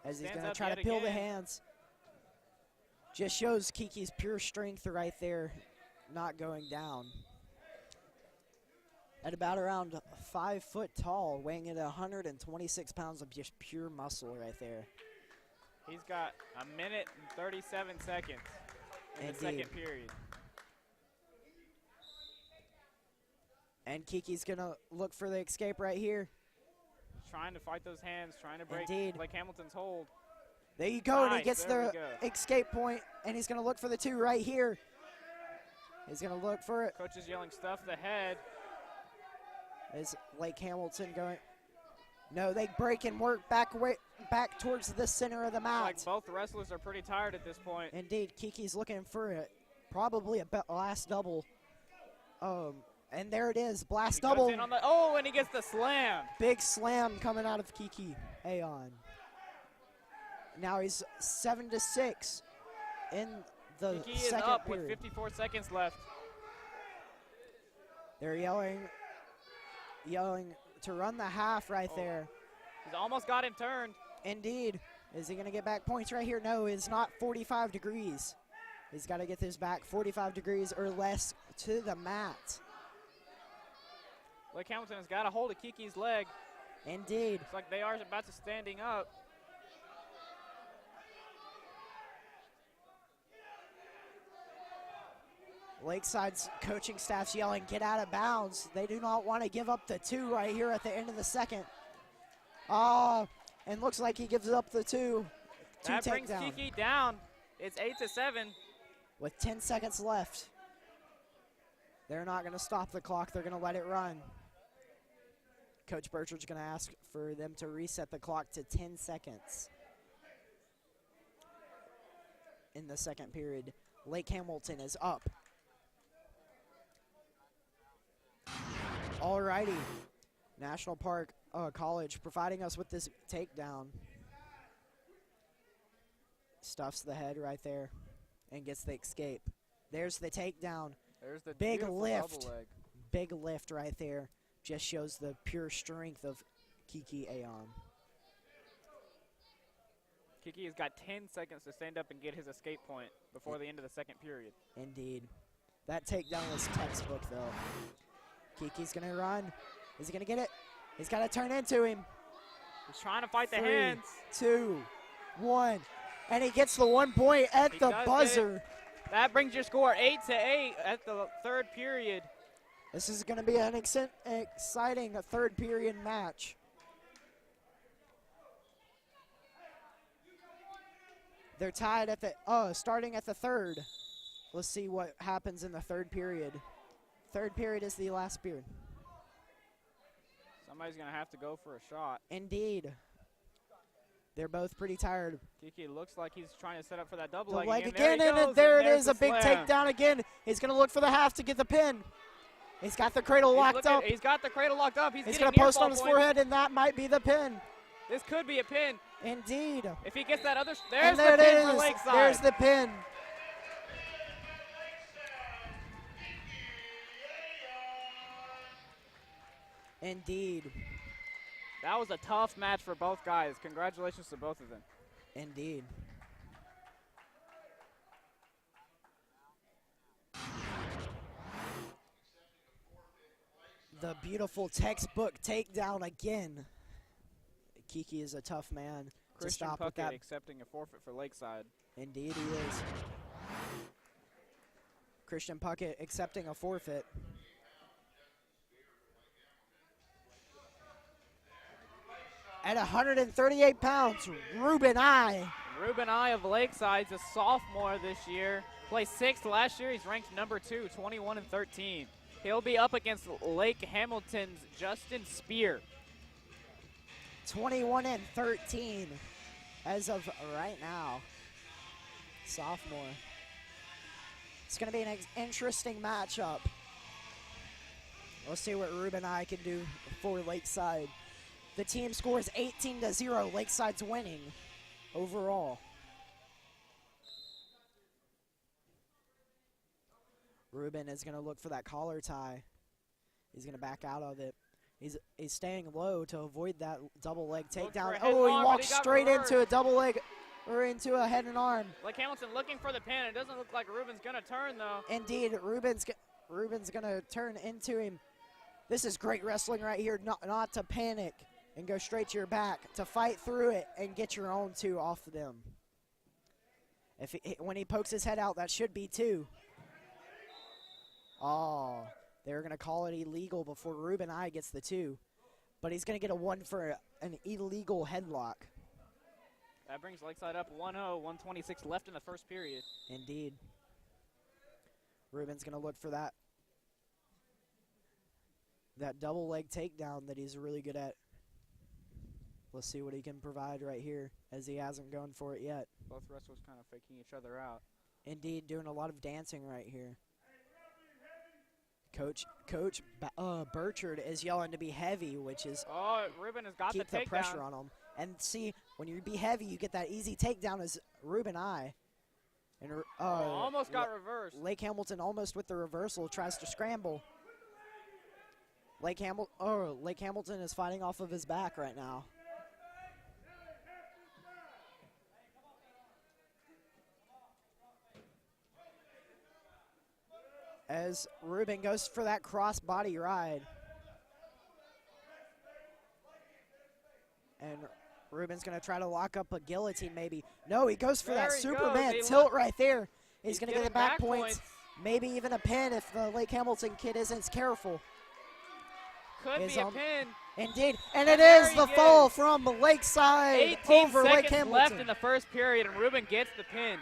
As he's Stands gonna up try yet to peel the again. hands. Just shows Kiki's pure strength right there, not going down. At about around 5 foot tall, weighing at 126 pounds of just pure muscle right there. He's got 1 minute and 37 seconds in the second period. And Kiki's gonna look for the escape right here. Trying to fight those hands, trying to break Indeed. Lake Hamilton's hold. There you go, and he Nice, gets there the we go. escape point, and he's gonna look for the 2 right here. He's gonna look for it. Coach is yelling, stuff the head. Is Lake Hamilton going? No, they break and work back towards the center of the mat. Like both wrestlers are pretty tired at this point. Indeed, Kiki's looking for it. Probably a last double. And there it is, blast He double. goes in on the, oh, and he gets the slam. Big slam coming out of Kiki Aon. Now he's 7-6 in the Kiki is second up period. with 54 seconds left. They're yelling to run the half right there. He's almost got him turned. Indeed. Is he going to get back points right here? No, it's not 45 degrees. He's got to get this back 45 degrees or less to the mat. Lake Hamilton has got a hold of Kiki's leg. Indeed. It's like they are about to standing up. Lakeside's coaching staff's yelling, get out of bounds. They do not want to give up the 2 right here at the end of the second. And looks like he gives up the 2. That brings takedown. Kiki down. It's 8-7. With 10 seconds left. They're not going to stop the clock. They're going to let it run. Coach Burchard's going to ask for them to reset the clock to 10 seconds. In the second period, Lake Hamilton is up. Alrighty. National Park College providing us with this takedown. Stuffs the head right there and gets the escape. There's the takedown. There's the big beautiful lift. double leg. Big lift right there. Just shows the pure strength of Kiki Aon. Kiki has got 10 seconds to stand up and get his escape point before the end of the second period. Indeed. That takedown was textbook, though. Kiki's going to run. Is he going to get it? He's got to turn into him. He's trying to fight the 3, hands. 2, 1. And he gets the 1 point at He the does buzzer. That brings your score 8-8 at the third period. This is going to be an exciting third period match. They're tied at the starting at the third. Let's see what happens in the third period. Third period is the last period. Somebody's going to have to go for a shot. Indeed. They're both pretty tired. Kiki looks like he's trying to set up for that double The leg leg again. again, and there it is, a big takedown again. He's going to look for the half to get the pin. He's got the cradle locked up. He's got the cradle locked up. He's going to post on his forehead, and that might be the pin. This could be a pin. Indeed. If he gets that other, And there's there the it pin is. for Lakeside. There's the pin. Indeed. That was a tough match for both guys. Congratulations to both of them. Indeed. The beautiful textbook takedown again. Kiki is a tough man to Christian stop with Puckett that. accepting a forfeit for Lakeside. Indeed he is. Christian Puckett accepting a forfeit. At 138 pounds, Ruben I. Ruben I of Lakeside's a sophomore this year. Placed 6th last year. He's ranked number 2, 21-13. He'll be up against Lake Hamilton's Justin Spear. 21-13 as of right now. Sophomore. It's going to be an interesting matchup. We'll see what Ruben I can do for Lakeside. The team scores 18-0. Lakeside's winning overall. Ruben is going to look for that collar tie. He's going to back out of it. He's staying low to avoid that double leg takedown. Oh, he walked straight into a double leg, or into a head and arm. Lake Hamilton looking for the pin. It doesn't look like Ruben's going to turn, though. Indeed, Ruben's going to turn into him. This is great wrestling right here, not to panic and go straight to your back, to fight through it and get your own 2 off of them. When he pokes his head out, that should be 2. Oh, they're going to call it illegal before Ruben I gets the 2. But he's going to get a 1 for an illegal headlock. That brings Lakeside up 1-0, 126 left in the first period. Indeed. Ruben's going to look for that double leg takedown that he's really good at. Let's see what he can provide right here, as he hasn't gone for it yet. Both wrestlers kind of faking each other out. Indeed, doing a lot of dancing right here. Coach Burchard is yelling to be heavy, which is Ruben has got keep the the takedown. pressure on him. And see, when you be heavy, you get that easy takedown as Ruben I. And almost got reversed. Lake Hamilton almost with the reversal, tries to scramble. Lake Hamilton is fighting off of his back right now. As Ruben goes for that cross body ride. And Ruben's going to try to lock up a guillotine maybe. No, he goes for that Superman tilt right there. He's going to get the back points. Maybe even a pin if the Lake Hamilton kid isn't careful. Could be a pin. Indeed. And it is the fall from Lakeside 18 over Lake seconds Hamilton. left in the first period, and Ruben gets the pin.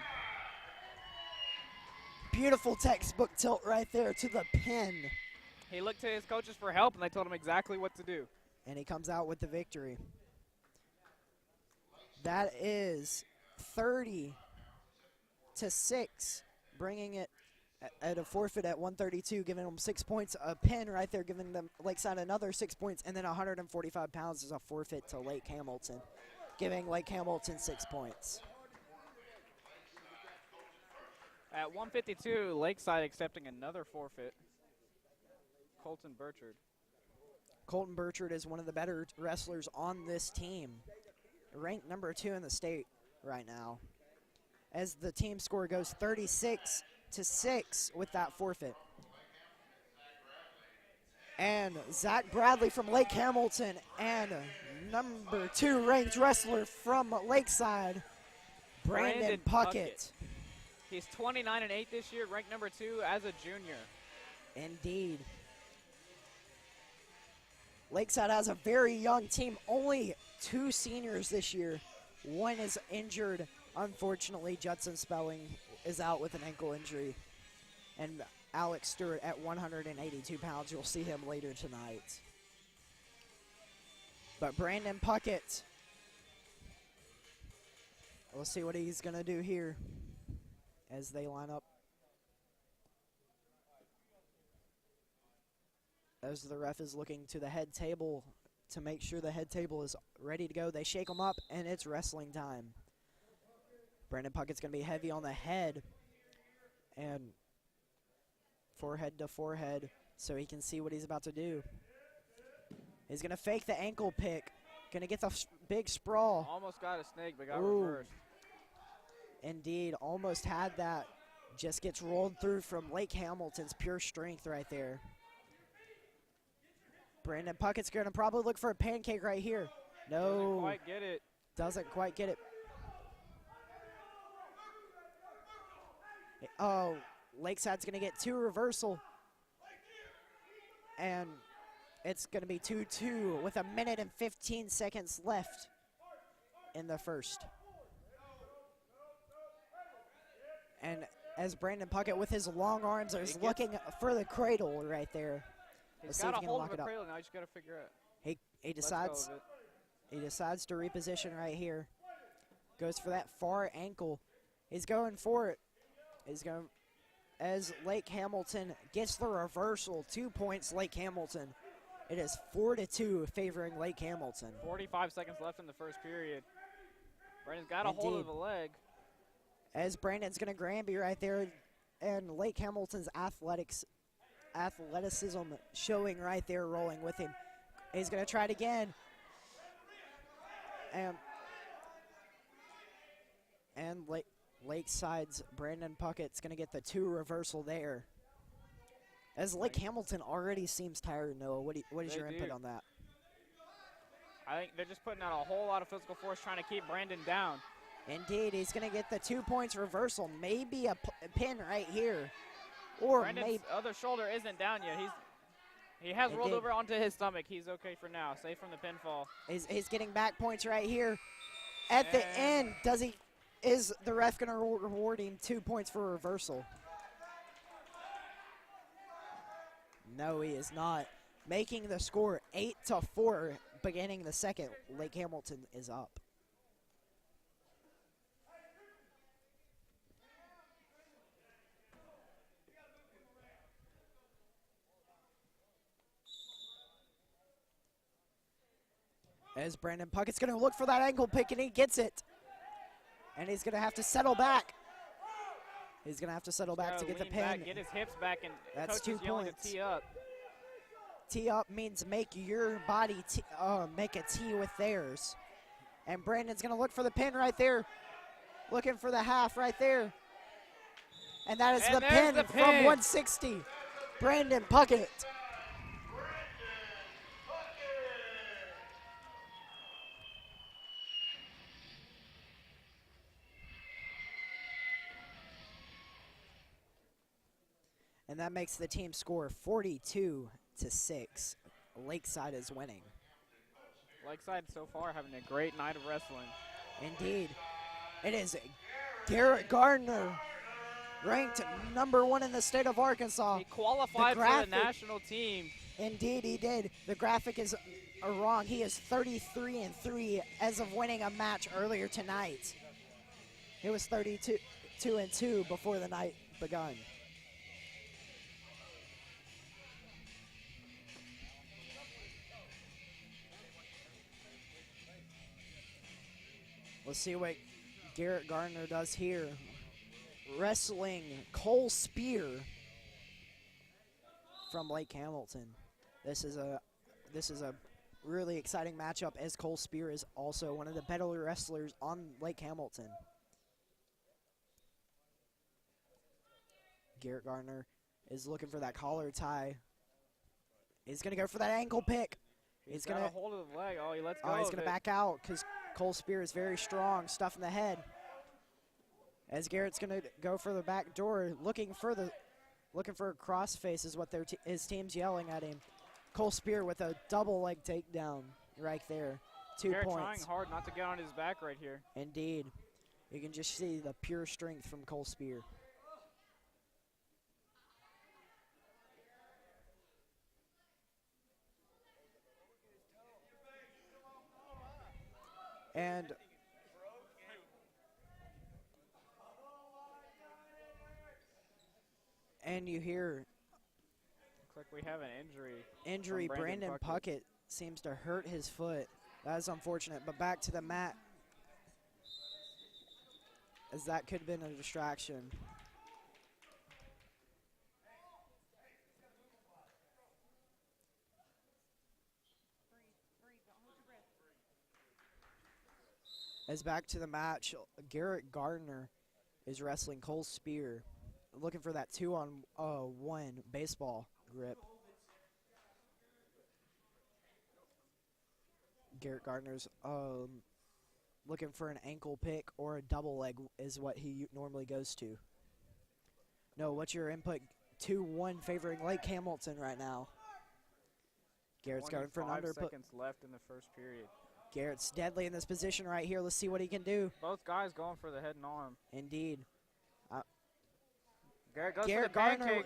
Beautiful textbook tilt right there to the pin. He looked to his coaches for help, and they told him exactly what to do. And he comes out with the victory. That is 30-6, bringing it at a forfeit at 132, giving them 6 points. A pin right there, giving them Lakeside another 6 points, and then 145 pounds is a forfeit to Lake Hamilton, giving Lake Hamilton 6 points. At 152, Lakeside accepting another forfeit. Colton Burchard. Colton Burchard is one of the better wrestlers on this team, ranked number 2 in the state right now, as the team score goes 36-6 with that forfeit. And Zach Bradley from Lake Hamilton and number 2 ranked wrestler from Lakeside, Brandon Puckett. He's 29-8 this year, ranked number 2 as a junior. Indeed. Lakeside has a very young team, only 2 seniors this year. One is injured. Unfortunately, Judson Spelling is out with an ankle injury. And Alex Stewart at 182 pounds, you'll see him later tonight. But Brandon Puckett, we'll see what he's going to do here as they line up. As the ref is looking to the head table to make sure the head table is ready to go. They shake him up, and it's wrestling time. Brandon Puckett's going to be heavy on the head and forehead to forehead so he can see what he's about to do. He's going to fake the ankle pick. Going to get the big sprawl. Almost got a snake, but got Ooh. reversed. Indeed, almost had that. Just gets rolled through from Lake Hamilton's pure strength right there. Brandon Puckett's going to probably look for a pancake right here. No. Doesn't quite get it. Doesn't quite get it. Oh, Lakeside's going to get 2 reversal. And it's going to be 2-2 with 1 minute and 15 seconds left in the first. And as Brandon Puckett with his long arms is looking for the cradle right there. He's got a hold of the cradle now. You just got to figure it. He decides to reposition right here. Goes for that far ankle. He's going for it. He's going as Lake Hamilton gets the reversal. 2 points, Lake Hamilton. It is 4-2 favoring Lake Hamilton. 45 seconds left in the first period. Brandon's got a hold of the leg. As Brandon's going to Granby right there, and Lake Hamilton's athleticism showing right there, rolling with him. He's going to try it again. And Lakeside's Brandon Puckett's going to get the 2 reversal there. As Lake Hamilton already seems tired, Noah. What is your input on that? I think they're just putting out a whole lot of physical force trying to keep Brandon down. Indeed, he's going to get the 2 points reversal. Maybe a pin right here. Or Brandon's maybe other shoulder isn't down yet. He has rolled over onto his stomach. He's okay for now. Safe from the pinfall. He's getting back points right here. At the end, is the ref going to reward him 2 points for reversal? No, he is not. Making the score 8-4, beginning the second. Lake Hamilton is up. As Brandon Puckett's going to look for that ankle pick, and he gets it. And he's going to have to settle back. He's going to have to settle back to get the pin. Back, get his hips back, and that's coach 2 is yelling points. to tee up. Tee up means make your body make a tee with theirs. And Brandon's going to look for the pin right there. Looking for the half right there. And that is the pin from 160. Brandon Puckett. And that makes the team score 42-6. Lakeside is winning. Lakeside so far having a great night of wrestling. Indeed. It is Garrett Gardner, ranked #1 in the state of Arkansas. He qualified for the national team. Indeed, he did. The graphic is wrong. He is 33-3 as of winning a match earlier tonight. He was 32-2 before the night begun. Let's see what Garrett Gardner does here. Wrestling Cole Spear from Lake Hamilton. This is a really exciting matchup, as Cole Spear is also one of the better wrestlers on Lake Hamilton. Garrett Gardner is looking for that collar tie. He's going to go for that ankle pick. He's got a hold of the leg. Oh, he lets go. He's going to back out because Cole Spear is very strong, stuff in the head. As Garrett's going to go for the back door, looking for a crossface is what his team's yelling at him. Cole Spear with a double leg takedown right there. 2 Garrett points. trying hard not to get on his back right here. Indeed. You can just see the pure strength from Cole Spear. And you hear looks like we have an injury. Injury. Brandon Puckett seems to hurt his foot. That is unfortunate. But back to the mat, as that could have been a distraction. As back to the match, Garrett Gardner is wrestling Cole Spear, looking for that 2-on-1 baseball grip. Garrett Gardner's looking for an ankle pick or a double leg is what he normally goes to. No, what's your input? 2-1 favoring Lake Hamilton right now. Garrett's going for an 25 underput. seconds left in the first period. Garrett's deadly in this position right here. Let's see what he can do. Both guys going for the head and arm. Indeed. Garrett goes Garrett for the pancake.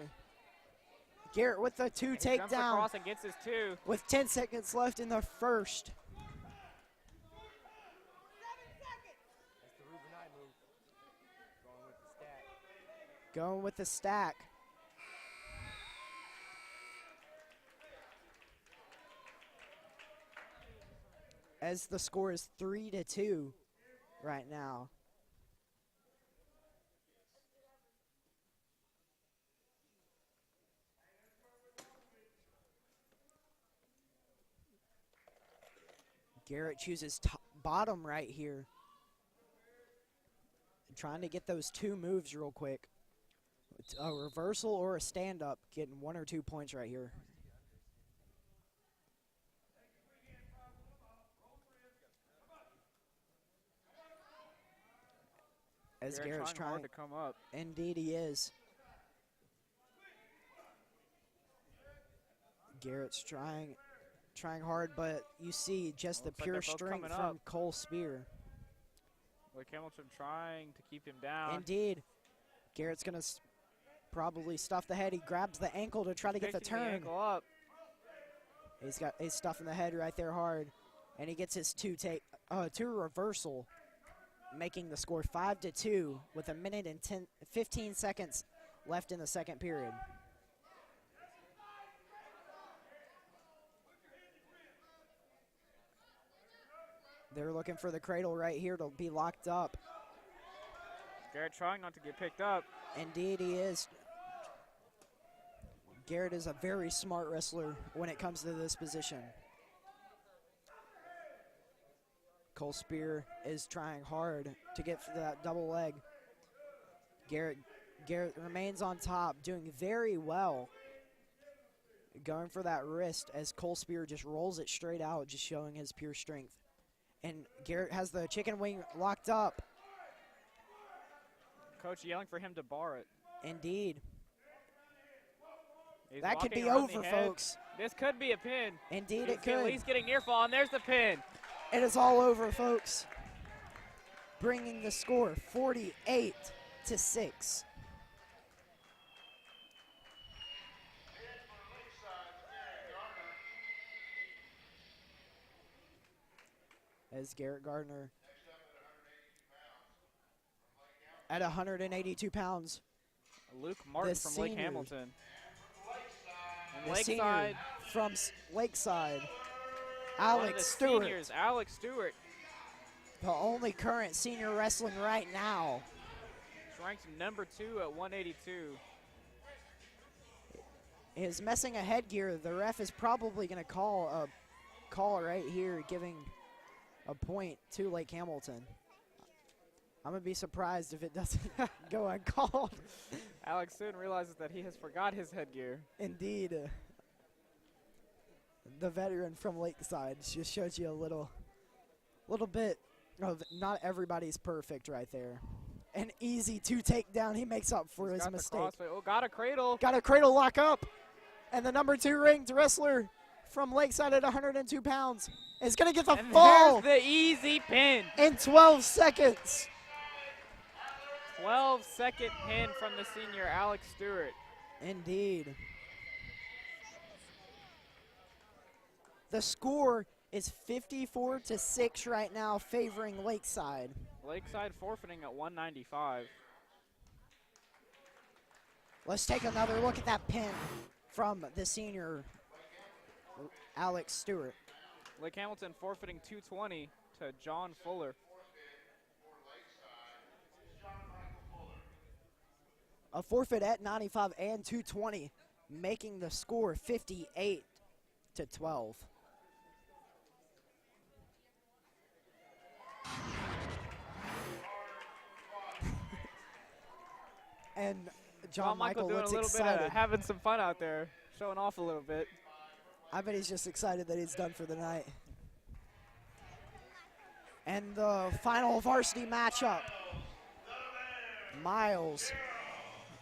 Garrett with the 2 He jumps takedown across and gets his 2. with 10 seconds left in the first. Going with the stack. As the score is 3-2 right now. Garrett chooses bottom right here. Trying to get those 2 moves real quick. A reversal or a stand-up, getting 1 or 2 points right here. As Garrett's trying hard to come up. Indeed he is. Garrett's trying hard, but you see just the pure strength from Cole Spear. Lake Hamilton trying to keep him down. Indeed. Garrett's going to probably stuff the head. He grabs the ankle to try to get the turn. The ankle up. He's stuffing the head right there hard. And he gets his 2 reversal, making the score 5-2 with 1 minute and 15 seconds left in the second period. They're looking for the cradle right here to be locked up. Garrett trying not to get picked up. Indeed he is. Garrett is a very smart wrestler when it comes to this position. Cole Spear is trying hard to get for that double leg. Garrett remains on top, doing very well. Going for that wrist as Cole Spear just rolls it straight out, just showing his pure strength. And Garrett has the chicken wing locked up. Coach yelling for him to bar it. Indeed. He's that could walking be around over, the head. folks. This could be a pin. Indeed He's it could. At least getting near fall, and there's the pin. It is all over, folks. Bringing the score 48-6. As Garrett Gardner at 182 pounds. Luke Martin from Lake senior. Hamilton. And The Lakeside. senior from Lakeside, One of Alex the Stewart. seniors, Alex Stewart. The only current senior wrestling right now. He's ranked number 2 at 182. Is messing a headgear. The ref is probably going to call a call right here, giving a point to Lake Hamilton. I'm going to be surprised if it doesn't go uncalled. Alex soon realizes that he has forgot his headgear. Indeed. The veteran from Lakeside just shows you a little bit of not everybody's perfect right there. An easy 2 takedown. He makes up for his mistake. Oh, got a cradle. Got a cradle lock up. And the number 2 ranked wrestler from Lakeside at 102 pounds is going to get the And fall there's the easy pin. in 12 seconds. 12-second pin from the senior Alex Stewart. Indeed. The score is 54-6 right now, favoring Lakeside. Lakeside forfeiting at 195. Let's take another look at that pin from the senior Alex Stewart. Lake Hamilton forfeiting 220 to John Fuller. A forfeit at 95 and 220, making the score 58-12. And John Michael doing looks a little excited. bit of having some fun out there, showing off a little bit. I bet he's just excited that he's done for the night. And the final varsity matchup. Miles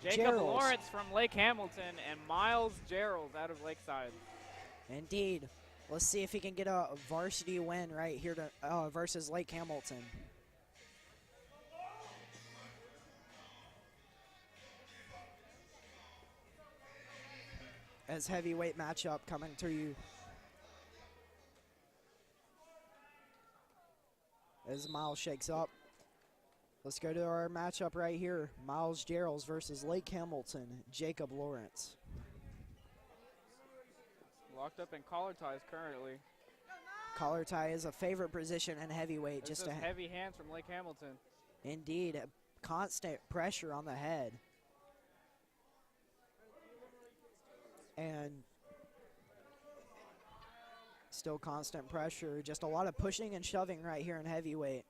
Jacob Gerald. Lawrence from Lake Hamilton and Miles Gerald out of Lakeside. Indeed. Let's see if he can get a varsity win right here to versus Lake Hamilton. As heavyweight matchup coming to you. As Miles shakes up. Let's go to our matchup right here. Miles Gerald versus Lake Hamilton, Jacob Lawrence. Locked up in collar ties currently. Collar tie is a favorite position in heavyweight. Just a heavy hands from Lake Hamilton. Indeed, constant pressure on the head. And still constant pressure. Just a lot of pushing and shoving right here in heavyweight.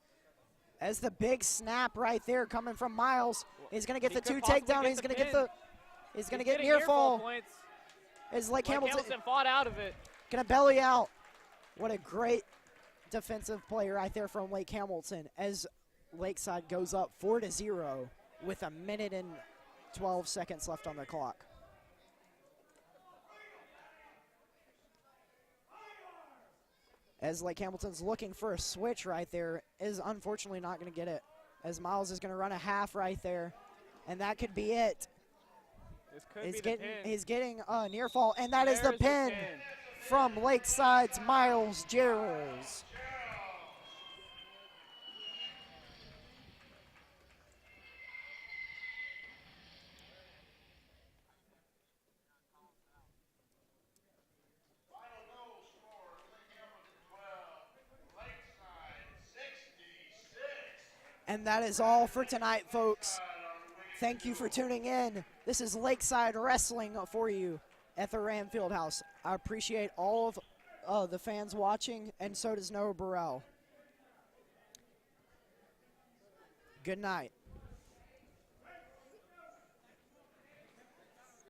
As the big snap right there coming from Miles. He's going to get the 2 takedown. He's going to get the he's going to get near fall. Points. As Lake Hamilton fought out of it. Going to belly out. What a great defensive play right there from Lake Hamilton as Lakeside goes up 4-0 with 1 minute and 12 seconds left on the clock. As Lake Hamilton's looking for a switch right there, is unfortunately not going to get it. As Miles is going to run a half right there, and that could be it. This could be the pin. He's getting a near fall, and that is the pin from Lakeside's Miles Gerald. And that is all for tonight, folks. Thank you for tuning in. This is Lakeside Wrestling for you at the Ram Fieldhouse. I appreciate all of the fans watching, and so does Noah Burrell. Good night.